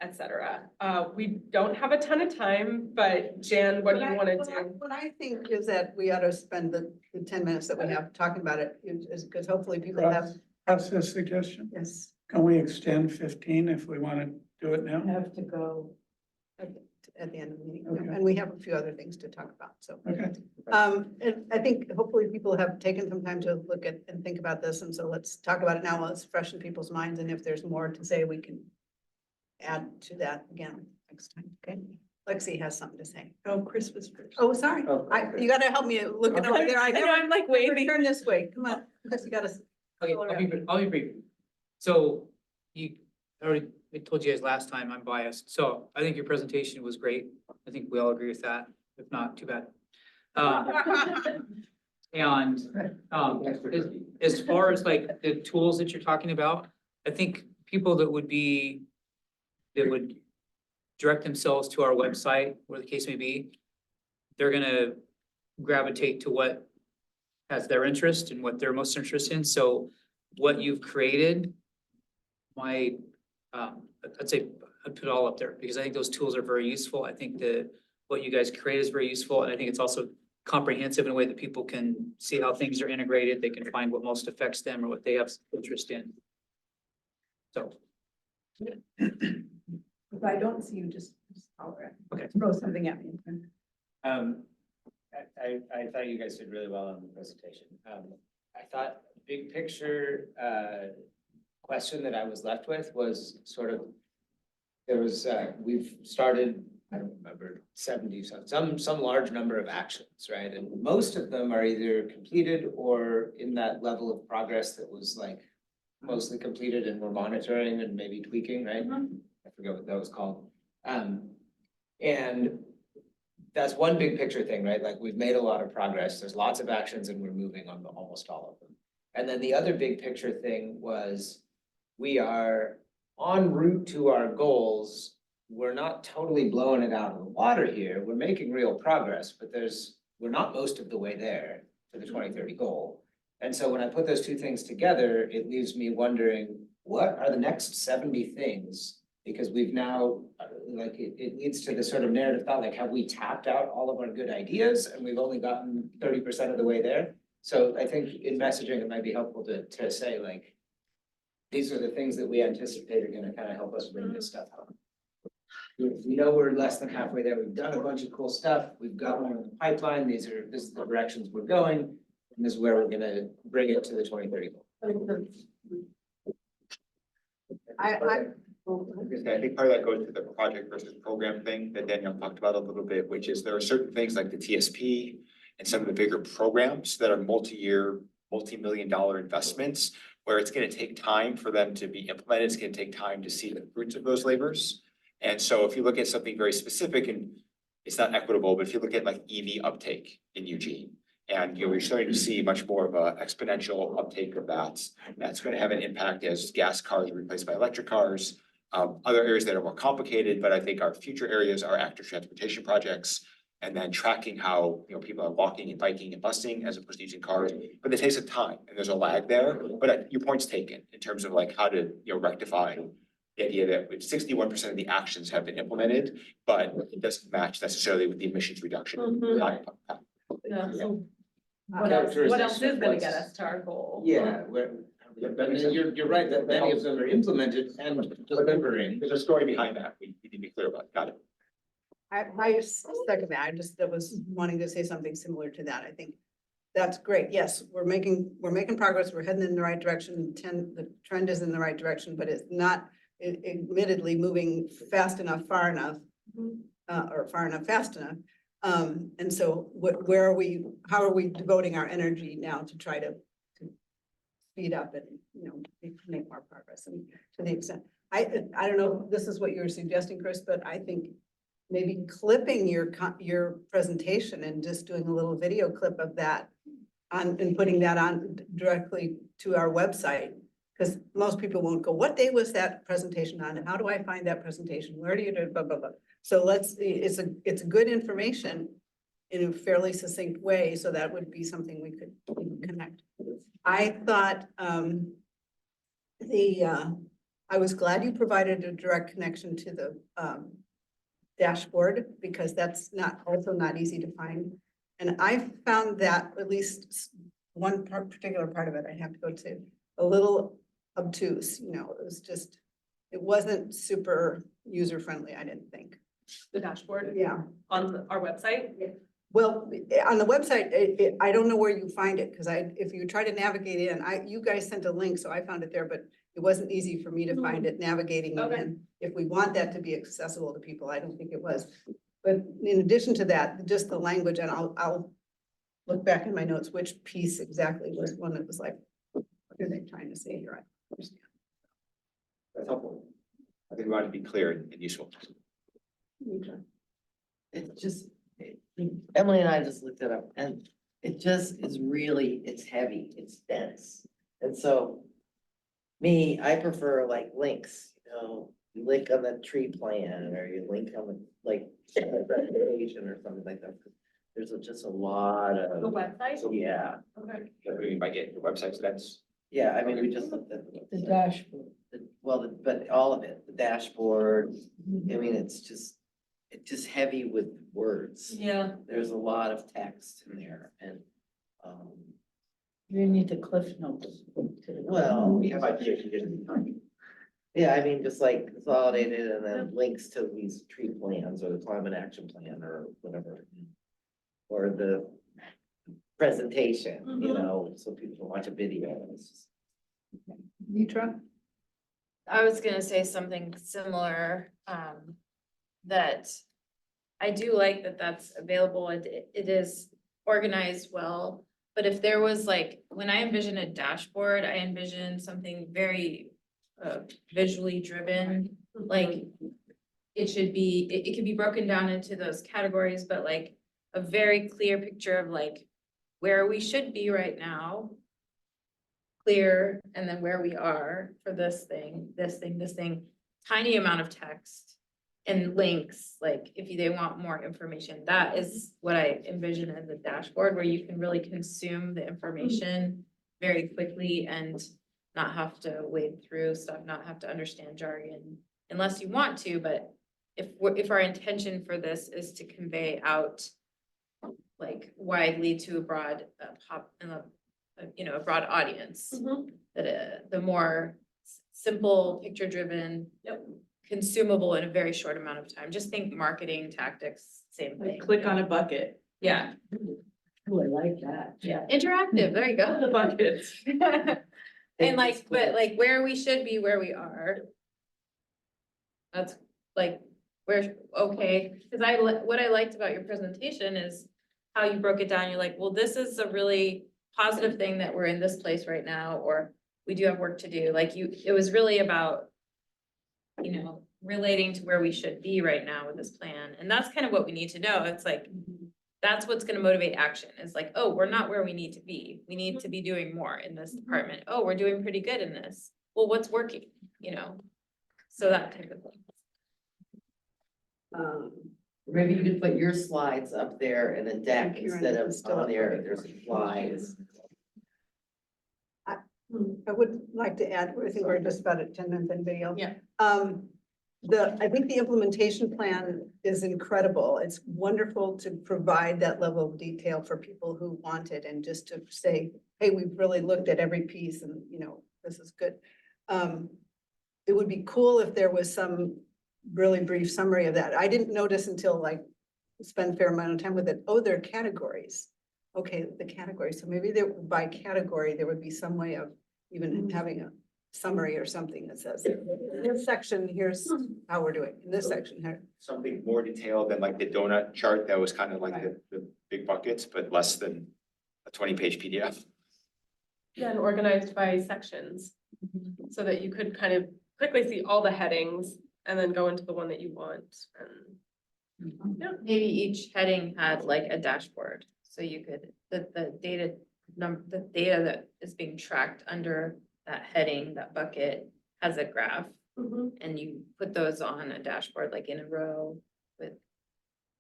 et cetera. We don't have a ton of time, but Jan, what do you want to do? What I think is that we ought to spend the 10 minutes that we have talking about it, is because hopefully people have. That's a suggestion. Yes. Can we extend 15 if we want to do it I now? have to go. At the end of the meeting, Okay. and we have a few other things to talk about, so. Okay. And I think hopefully people have taken some time to look at and think about this, and so let's talk about it now while it's fresh in people's minds, and if there's more to say, we can add to that again next time, okay? Lexi has something to say. Oh, Chris was first. Oh, sorry, Oh, you gotta help me looking over there. I know, I'm like waving. Turn this way, come on, Chris, you gotta. Okay, I'll be brief. So I told you guys last time, I'm biased. So I think your presentation was great. I think we all agree with that. If not, too bad. And as far as like the tools that you're talking about, I think people that would direct themselves to our website, where the case may be, they're gonna gravitate to what has their interest and what they're most interested in. So what you've created, I'd say I'd put it all up there because I think those tools are very useful. I think that what you guys create is very useful. And I think it's also comprehensive in a way that people can see how things are integrated. They can find what most affects them or what they have interest in. So. If I don't see you, just holler. Okay. Throw something at me. I thought you guys did really well on the presentation. I thought big picture, question that I was left with was sort of, we've started, I don't remember, 70, some large number of actions, right? And most of them are either completed or in that level of progress that was like mostly completed and we're monitoring and maybe tweaking, right? I forget what that was called. And that's one big picture thing, right? Like we've made a lot of progress. There's lots of actions and we're moving on almost all of them. And then the other big picture thing was we are en route to our goals. We're not totally blowing it out of the water here. We're making real progress, but we're not most of the way there to the 2030 goal. And so when I put those two things together, it leaves me wondering, what are the next 70 things? Because we've now, like, it leads to this sort of narrative thought, like, have we tapped out all of our good ideas and we've only gotten 30% of the way there? So I think in messaging, it might be helpful to say, like, these are the things that we anticipate are gonna kind of help us bring this stuff home. We know we're less than halfway there. We've done a bunch of cool stuff. We've got one in the pipeline. This is the directions we're going. And this is where we're gonna bring it to the 2030 goal. I think part of that goes to the project versus program thing that Danielle talked about a little bit, which is there are certain things like the TSP and some of the bigger programs that are multi-year, multi-million-dollar investments where it's going to take time for them to be implemented. It's going to take time to see the fruits of those labors. And so if you look at something very specific, and it's not equitable, but if you look at like EV uptake in Eugene, and we're starting to see much more of an exponential uptake of that. That's going to have an impact as gas cars are replaced by electric cars. Other areas that are more complicated, but I think our future areas are active transportation projects. And then tracking how people are walking and biking and busing as opposed to using cars, but it takes some time and there's a lag there. But your point's taken in terms of like how to rectify the idea that 61% of the actions have been implemented, but it doesn't match necessarily with the emissions reduction. Yeah, so Yeah. what else is gonna get What's- us to our goal? Yeah, but you're right, that many of them are implemented and delivering. There's a story behind that, we need to be clear about, got it. I second that. I just, that was wanting to say something similar to that. I think that's great. Yes, we're making progress. We're heading in the right direction. The trend is in the right direction, but it's not admittedly moving fast enough, far enough, or far enough, fast enough. And so where are we, how are we devoting our energy now to try to speed up and, you know, make more progress? And to the extent, I don't know, if this is what you were suggesting, Chris, but I think maybe clipping your presentation and just doing a little video clip of that on, and putting that on directly to our website. Because most people won't go, what day was that presentation on? How do I find that presentation? Where do you do blah, blah, blah. So it's good information in a fairly succinct way. So that would be something we could connect. I thought, I was glad you provided a direct connection to the, dashboard, because that's also not easy to find. And I found that at least one particular part of it, I have to go to, a little obtuse, you know, it wasn't super user-friendly, I didn't think. The dashboard Yeah. on our website. Well, on the website, I don't know where you find it, because if you try to navigate in, you guys sent a link, so I found it there, but it wasn't easy for me to find it navigating. Okay. And if we want that to be accessible to people, I don't think it was. But in addition to that, just the language, and I'll look back in my notes, which piece exactly was one that was like, what are they trying to say here? I understand. That's helpful. I think we want to be clear and useful. Okay. It's just, Emily and I just looked it up and it just is really, it's heavy, it's dense. And so I prefer like links, you know, you link on the tree plan or you link on the like recommendation or something like that. There's just a lot The of, website? yeah, Okay. What do you mean by getting the websites? That's. yeah, I mean, we just looked at The dashboard. but all of it, the dashboard, I mean, it's just heavy with words. Yeah. There's a lot of text in there and, You need the cliff notes. well, We have ideas you didn't. yeah, I mean, just like consolidated and then links to these tree plans or the climate action plan or whatever. Or the presentation, you know, so people can watch a video. It's just, Mitra? I was gonna say something similar, that I do like that that's available. It is organized well. But if there was like, when I envision a dashboard, I envision something very visually driven, like it should be, it could be broken down into those categories, but like a very clear picture of like where we should be right now. Clear, and then where we are for this thing, tiny amount of text and links, like if they want more information, that is what I envision as a dashboard where you can really consume the information very quickly and not have to wade through stuff, not have to understand jargon unless you want to, but if our intention for this is to convey out like widely to a broad a broad audience, that the more simple, picture driven, consumable in a very short amount of time. Just think marketing tactics, same thing. Like click on a bucket. Yeah, Oh, I like that. yeah, interactive, there you go. The buckets. And like, but like where we should be, where we are. That's like, okay, because what I liked about your presentation is how you broke it down. You're like, well, this is a really positive thing that we're in this place right now, or we do have work to do. Like it was really about, relating to where we should be right now with this plan. And that's kind of what we need to know. It's like, that's what's gonna motivate action. It's like, oh, we're not where we need to be. We need to be doing more in this department. Oh, we're doing pretty good in this. Well, what's working, So that type of thing. maybe you could put your slides up there in a deck Karen instead of is still on up there, there. there's slides. I would like to add, I think we're just about at 10 minutes, anybody else? Yeah. I think the implementation plan is incredible. It's wonderful to provide that level of detail for people who want it and just to say, hey, we've really looked at every piece and, you know, this is good. It would be cool if there was some really brief summary of that. I didn't notice until like spend a fair amount of time with it. Oh, there are categories. Okay, the categories. So maybe there, by category, there would be some way of even having a summary or something that says, in this section, here's how we're doing. In this section here. Something more detailed than like the donut chart that was kind of like the big buckets, but less than a 20-page PDF. Yeah, and organized by sections, so that you could kind of quickly see all the headings and then go into the one that you want. And Maybe each heading had like a dashboard, so you could, the data that is being tracked under that heading, that bucket has a graph. And you put those on a dashboard, like in a row with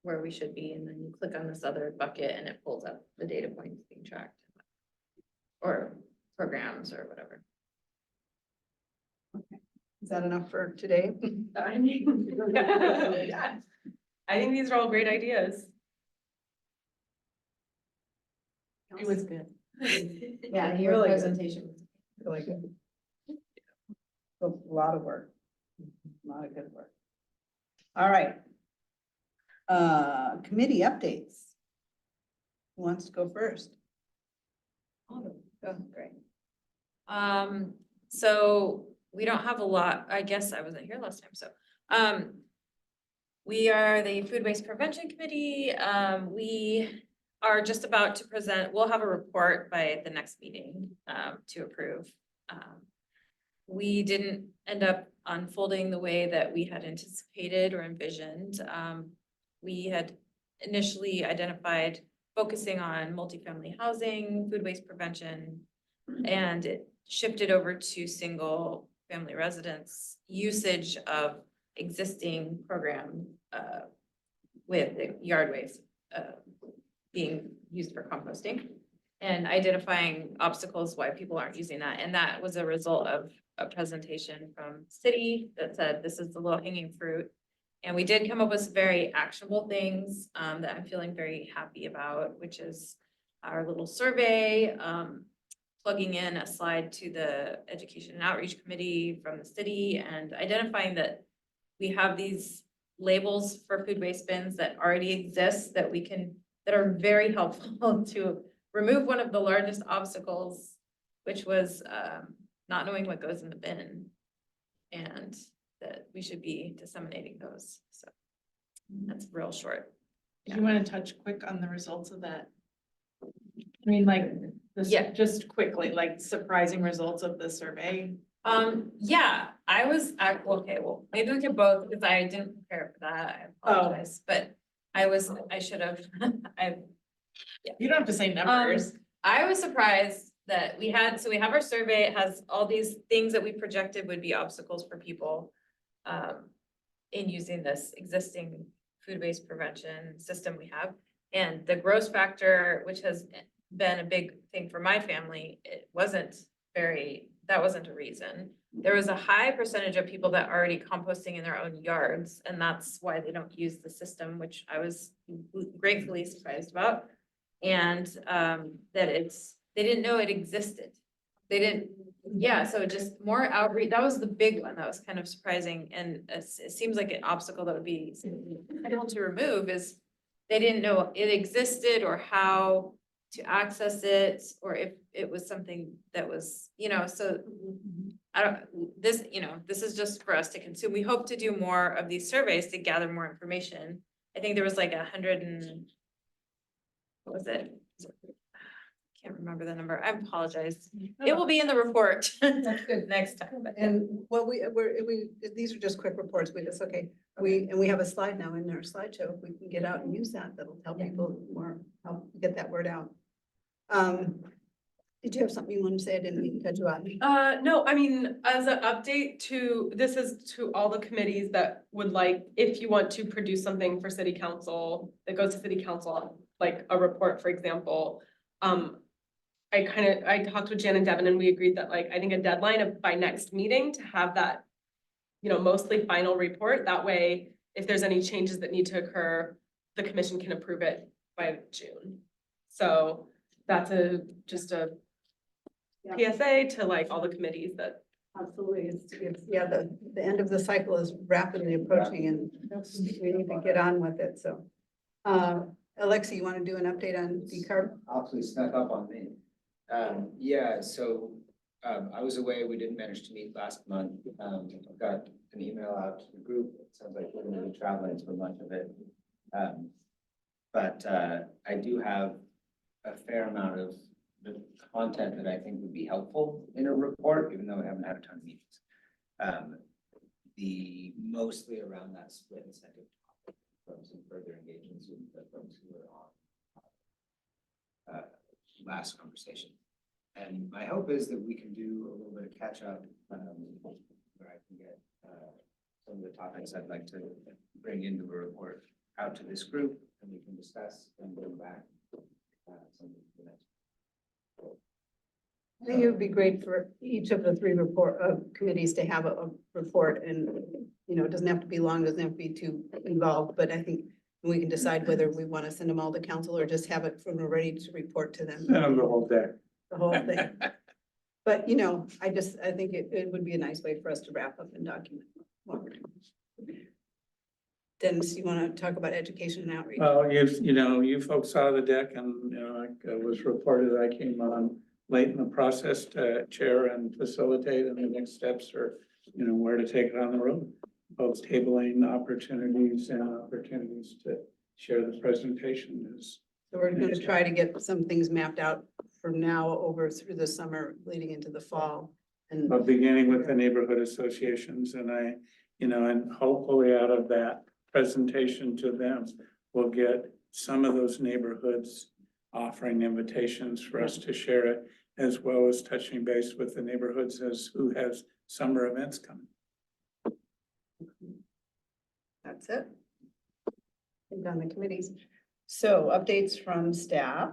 where we should be, and then you click on this other bucket and it pulls up the data points being tracked. Or programs or whatever. Is that enough for today? I think these are all great ideas. It was good. Yeah, your Really good. presentation. Really good. A lot of work. A lot of good work. All right. Committee updates. Who wants to go first? Oh, great. So we don't have a lot, I guess I wasn't here last time, so, we are the Food Waste Prevention Committee. We are just about to present, we'll have a report by the next meeting, to approve. We didn't end up unfolding the way that we had anticipated or envisioned. We had initially identified focusing on multifamily housing, food waste prevention, and it shifted over to single family residence usage of existing program with the yard waste being used for composting and identifying obstacles why people aren't using that. And that was a result of a presentation from city that said, this is the low hanging fruit. And we did come up with some very actionable things that I'm feeling very happy about, which is our little survey, plugging in a slide to the Education and Outreach Committee from the city and identifying that we have these labels for food waste bins that already exist that we can, that are very helpful to remove one of the largest obstacles, which was not knowing what goes in the bin. And that we should be disseminating those. So that's real short. Do you want to touch quick on the results of that? I mean, like, this, Yeah. just quickly, like surprising results of the survey. Yeah, I was, okay, well, maybe we can both, because I didn't prepare for that, I apologize, but I should have, You don't have to say numbers. I was surprised that we had, so we have our survey, it has all these things that we projected would be obstacles for people in using this existing food waste prevention system we have. And the gross factor, which has been a big thing for my family, it wasn't very, that wasn't a reason. There was a high percentage of people that are already composting in their own yards, and that's why they don't use the system, which I was gratefully surprised about. And that they didn't know it existed. They didn't, yeah, so just more outreach, that was the big one, that was kind of surprising. And it seems like an obstacle that would be able to remove is they didn't know it existed or how to access it, or if it was something that was, so I don't, this is just for us to consume. We hope to do more of these surveys to gather more information. I think there was like 100 and, what was it? Can't remember the number. I apologize. It will be in the report. That's good. Next time. And what these are just quick reports. That's okay. We have a slide now in our slideshow. If we can get out and use that, that'll help people more, help get that word out. Did you have something you wanted to say? I didn't mean to cut you off. No, I mean, as an update to, this is to all the committees that would like, if you want to produce something for city council, that goes to city council, like a report, for example. I talked with Jan and Devin and we agreed that like, I think a deadline of by next meeting to have that, mostly final report. That way, if there's any changes that need to occur, the commission can approve it by June. So that's just a PSA to like all the committees that. Absolutely. Yeah, the end of the cycle is rapidly approaching and we need to get on with it, so. Alexa, you want to do an update on decarb? Actually snuck up on me. I was away, we didn't manage to meet last month. I got an email out to the group. It sounds like we're gonna be traveling for much of it. But I do have a fair amount of the content that I think would be helpful in a report, even though we haven't had a ton of meetings. Mostly around that split incentive topic from some further engagements with the folks who were on last conversation. And my hope is that we can do a little bit of catch up where I can get some of the topics I'd like to bring into a report out to this group and we can discuss and bring back some of the next. I think it would be great for each of the three committees to have a report and, it doesn't have to be long, doesn't have to be too involved, but I think we can decide whether we want to send them all to council or just have it when we're ready to report to them. Send them the whole day. The whole thing. But, I think it would be a nice way for us to wrap up and document what we're doing. Dennis, you want to talk about education and outreach? Well, you folks saw the deck and, like it was reported, I came on late in the process to chair and facilitate, and the next steps are, where to take it on the road. Both tabling opportunities and opportunities to share the presentation is. So we're going to try to get some things mapped out from now over through the summer, leading into the fall. And But beginning with the neighborhood associations and and hopefully out of that presentation to them, we'll get some of those neighborhoods offering invitations for us to share it, as well as touching base with the neighborhoods as who has summer events coming. that's it. And on the committees. So updates from staff.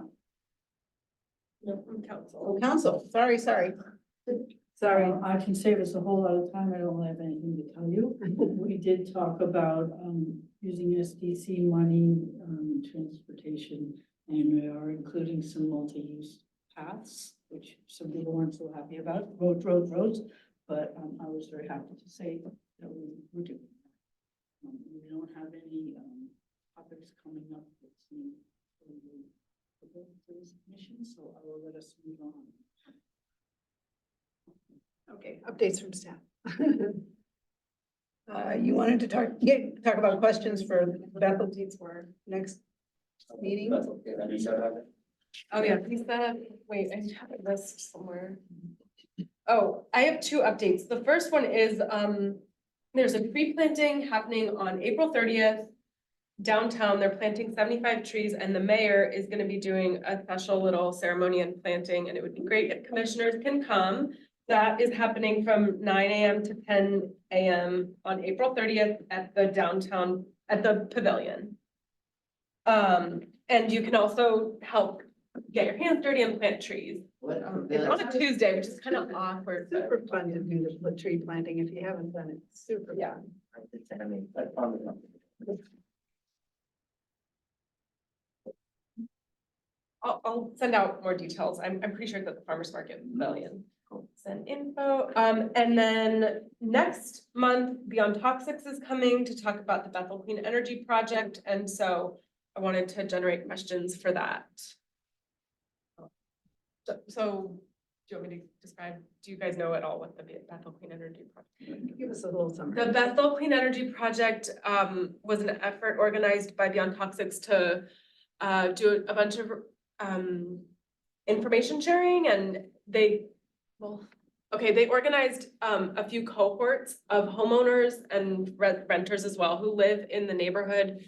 No, from council. Oh, council, sorry. Sorry. I can save us a whole lot of time. I don't have anything to tell you. We did talk about using SDC money, transportation, and we are including some multi-use paths, which some people weren't so happy about, roads. But I was very happy to say that we're doing that. We don't have any topics coming up that's new for this commission, so I will let us move on. Okay, updates from staff. You wanted to talk about questions for Bethel for next meeting? Oh, yeah, Lisa, wait, I have a list somewhere. Oh, I have two updates. The first one is, there's a tree planting happening on April 30th. Downtown, they're planting 75 trees and the mayor is gonna be doing a special little ceremony and planting, and it would be great if commissioners can come. That is happening from 9 a.m. to 10 a.m. on April 30th at the downtown, at the pavilion. And you can also help get your hands dirty and plant trees. It's on a Tuesday, which is kind of awkward. but- Super fun to do the tree planting if you haven't done it. Super. Yeah. I'll send out more details. I'm pretty sure that the farmer's market pavilion. Send info. And then next month, Beyond Toxics is coming to talk about the Bethel Clean Energy Project. And so I wanted to generate questions for that. So do you want me to describe, do you guys know at all what the Bethel Clean Energy Project? Give us a little summary. The Bethel Clean Energy Project was an effort organized by Beyond Toxics to do a bunch of information sharing, and they organized a few cohorts of homeowners and renters as well who live in the neighborhood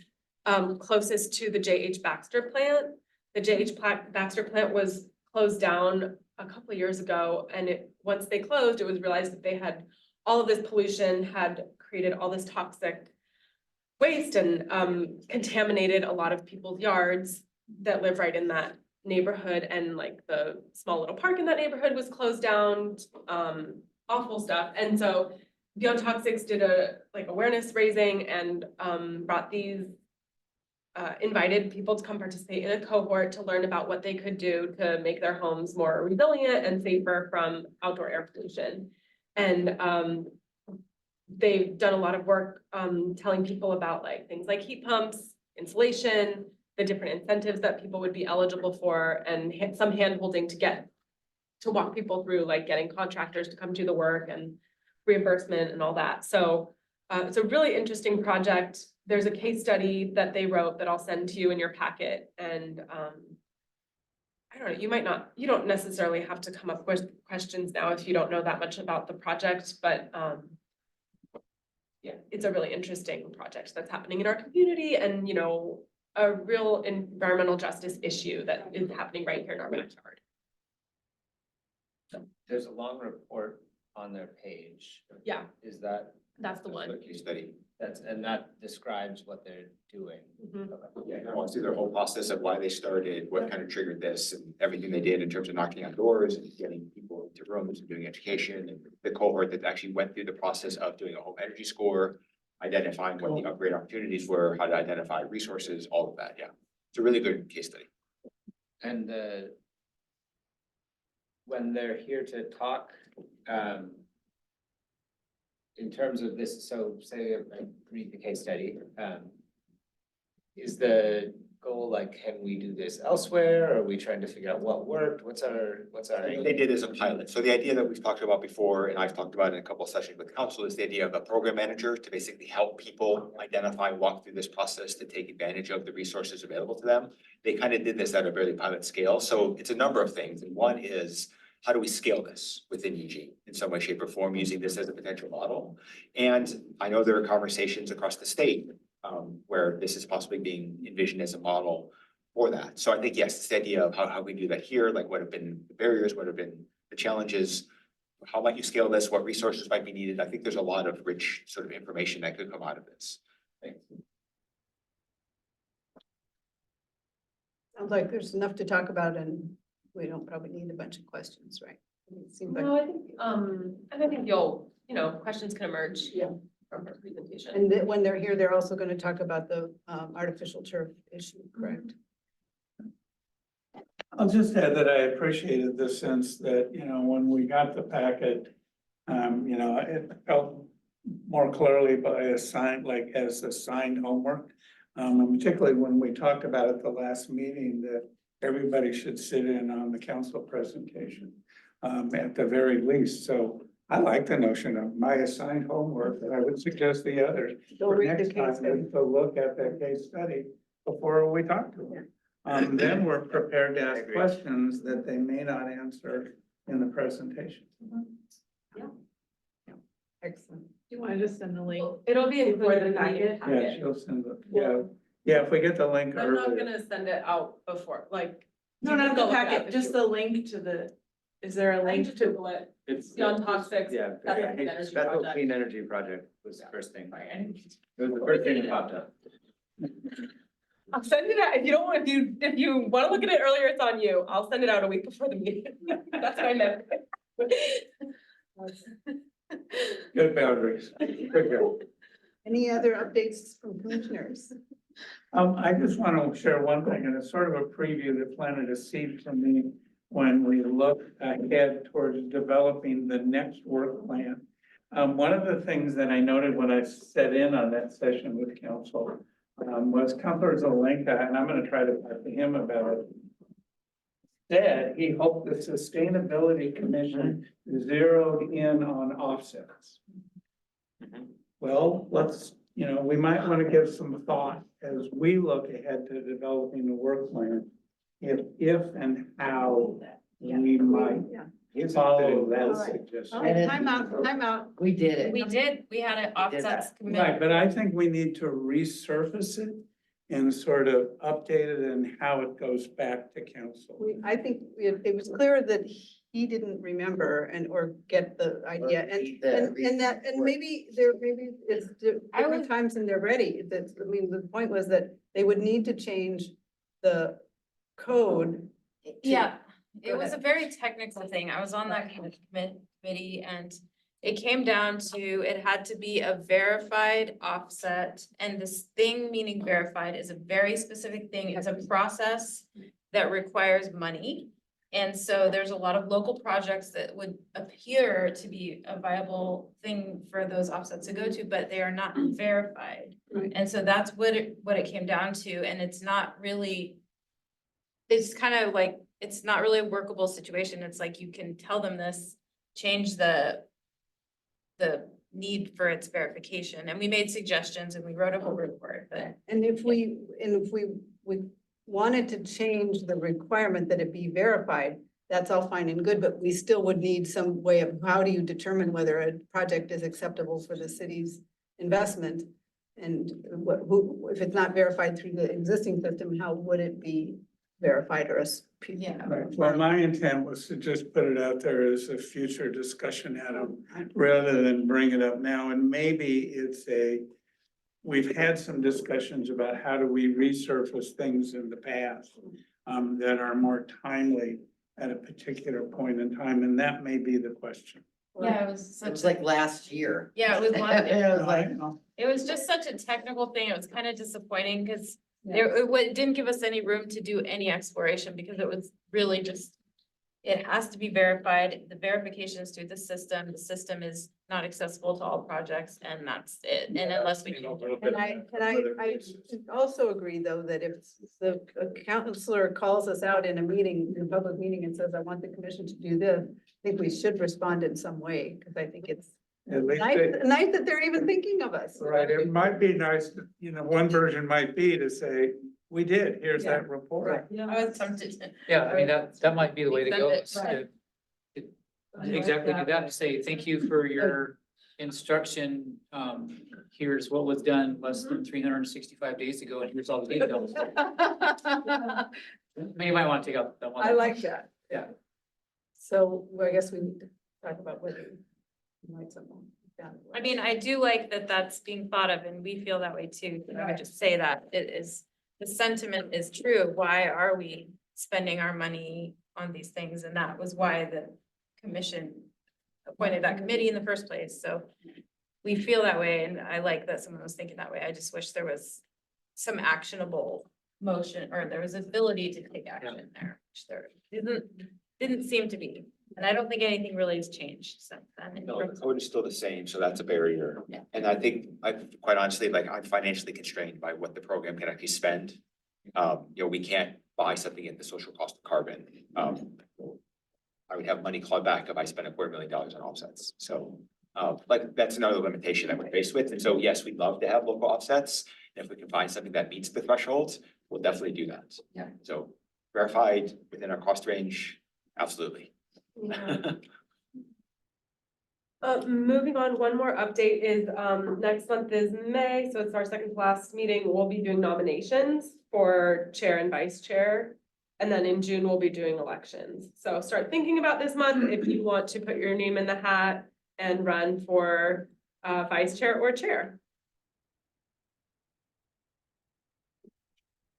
closest to the J.H. Baxter plant. The J.H. Baxter plant was closed down a couple of years ago, and once they closed, it was realized that they had all of this pollution, had created all this toxic waste and contaminated a lot of people's yards that live right in that neighborhood and like the small little park in that neighborhood was closed down, awful stuff. And so Beyond Toxics did a like awareness raising and brought these invited people to come participate in a cohort to learn about what they could do to make their homes more resilient and safer from outdoor air pollution. And they've done a lot of work telling people about like things like heat pumps, insulation, the different incentives that people would be eligible for, and some hand holding to walk people through like getting contractors to come do the work and reimbursement and all that. So it's a really interesting project. There's a case study that they wrote that I'll send to you in your packet. And I don't know, you don't necessarily have to come up with questions now if you don't know that much about the project, but yeah, it's a really interesting project that's happening in our community and, you know, a real environmental justice issue that is happening right here in our backyard. There's a long report on their page. Yeah, Is that, that's the one. Case study. and that describes what they're doing? Mhm. Yeah, I want to see their whole process of why they started, what kind of triggered this, and everything they did in terms of knocking on doors and getting people into rooms and doing education, and the cohort that actually went through the process of doing a home energy score, identifying what the upgrade opportunities were, how to identify resources, all of that, yeah. It's a really good case study. And when they're here to talk, in terms of this, so say I read the case study, is the goal like, can we do this elsewhere? Are we trying to figure out what worked? What's our? I think they did as a pilot. So the idea that we've talked about before, and I've talked about in a couple of sessions with council, is the idea of a program manager to basically help people identify, walk through this process to take advantage of the resources available to them. They kind of did this at a very pilot scale. So it's a number of things. And one is, how do we scale this within Eugene in some way, shape, or form, using this as a potential model? And I know there are conversations across the state where this is possibly being envisioned as a model for that. So I think, yes, it's the idea of how we do that here, like what have been the barriers, what have been the challenges, how might you scale this, what resources might be needed. I think there's a lot of rich sort of information that could come out of this. Sounds like there's enough to talk about and we don't probably need a bunch of questions, right? It seems like, No, and I think questions can emerge. Yeah. From her presentation. and then when they're here, they're also going to talk about the artificial turf issue, correct? I'll just add that I appreciated the sense that, when we got the packet, it felt more clearly by as assigned homework. And particularly when we talked about at the last meeting that everybody should sit in on the council presentation, at the very least. So I like the notion of my assigned homework, and I would suggest the others Go for read the next case time study. is to look at that case study before we talk to them. Then we're prepared to ask questions that they may not answer in the presentation. Excellent. Do you want to just send the link? It'll be included in the packet? Yeah, she'll send it, yeah, if we get the link I'm not earlier. gonna send it out before, like. No, you can not go the look it up packet, if just you- the link to the, is there a I link just to? Google it. It's Beyond Toxics. Yeah, That's I an think energy Bethel project. Clean Energy Project was the first thing. Sorry, I didn't- It was the first thing that popped up. I'll send it out. If you don't want, if you wanna look at it earlier, it's on you. I'll send it out a week before the meeting. That's what I meant. Good boundaries. Good job. Any other updates from commissioners? I just want to share one thing, and it's sort of a preview that planted a seed for me when we look ahead towards developing the next work plan. One of the things that I noted when I sat in on that session with council was Councilor Zelenka, and I'm going to try to talk to him about it. Said he hoped the Sustainability Commission zeroed in on offsets. Well, we might want to give some thought as we look ahead to developing the work plan. If and how we might follow that suggestion. All right, time out. We did it. We had an offsets committee. Right, but I think we need to resurface it and sort of update it and how it goes back to council. I think it was clear that he didn't remember or get the idea and maybe it's different times and they're ready. The point was that they would need to change the code Yeah, it Go was a ahead. very technical thing. I was on that kind of committee and it came down to, it had to be a verified offset. And this thing meaning verified is a very specific thing. It's a process that requires money. And so there's a lot of local projects that would appear to be a viable thing for those offsets to go to, but they are not verified. Right. And so that's what it came down to, and it's not really, it's kind of like, it's not really a workable situation. It's like you can tell them this, change the need for its verification, and we made suggestions and we wrote a whole report, but And if we wanted to change the requirement that it be verified, that's all fine and good, but we still would need some way of, how do you determine whether a project is acceptable for the city's investment? And if it's not verified through the existing system, how would it be verified or Yeah. Right, well, my intent was to just put it out there as a future discussion item, rather than bring it up now, and maybe we've had some discussions about how do we resurface things in the past that are more timely at a particular point in time, and that may be the question. yeah, it was It such was a, like last year. yeah, it was one, It was like, it was just such a technical thing. It was kind of disappointing because it didn't give us any room to do any exploration because it was really just, it has to be verified. The verification is through the system is not accessible to all projects, and that's it. And unless we can. And I also agree, though, that if the counselor calls us out in a meeting, in a public meeting, and says, I want the commission to do this, I think we should respond in some way, because I think it's At least nice that they're even thinking of us. right, it might be nice, one version might be to say, we did, here's that report. I was tempted to. Yeah, I mean, that might be the way to go. Resend it. is to- Exactly, do that, to say, thank you for your instruction. Here's what was done less than 365 days ago, and here's all the details. Maybe you might want to take out that one. I like that. Yeah. So well, I guess we need to talk about whether we might someone. I mean, I do like that that's being thought of, and we feel that way too. I would just say that it is, the sentiment is true. Why are we spending our money on these things? And that was why the commission appointed that committee in the first place. So we feel that way, and I like that someone was thinking that way. I just wish there was some actionable motion, or there was ability to take action there, which there didn't seem to be. And I don't think anything really has changed since then. No, the code is still the same, so that's a barrier. Yeah. And I think, quite honestly, like, I'm financially constrained by what the program can actually spend. We can't buy something at the social cost of carbon. I would have money clawed back if I spent $250,000 on offsets. So, like, that's another limitation that we're faced with. And so, yes, we'd love to have local offsets. And if we can find something that meets the thresholds, we'll definitely do that. Yeah. So verified within our cost range, absolutely. Moving on, one more update is, next month is May, so it's our second to last meeting. We'll be doing nominations for chair and vice chair. And then in June, we'll be doing elections. So start thinking about this month if you want to put your name in the hat and run for vice chair or chair.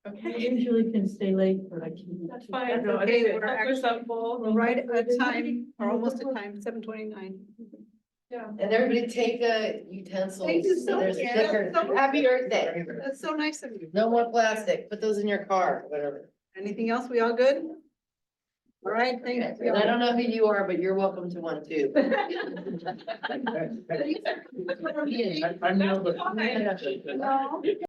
I Okay. usually can stay late, but I can't. That's fine. That's okay. We're Help actually- yourself. We're right at time, or almost at time, 7:29. Yeah. and everybody take utensils. Thank you so There's much. stickers. That's so- Happy Earth Day. That's so nice of you. No more plastic. Put those in your car, whatever. Anything else? We all good? All right, thank you. And I don't know who you are, but you're welcome to one too. I'm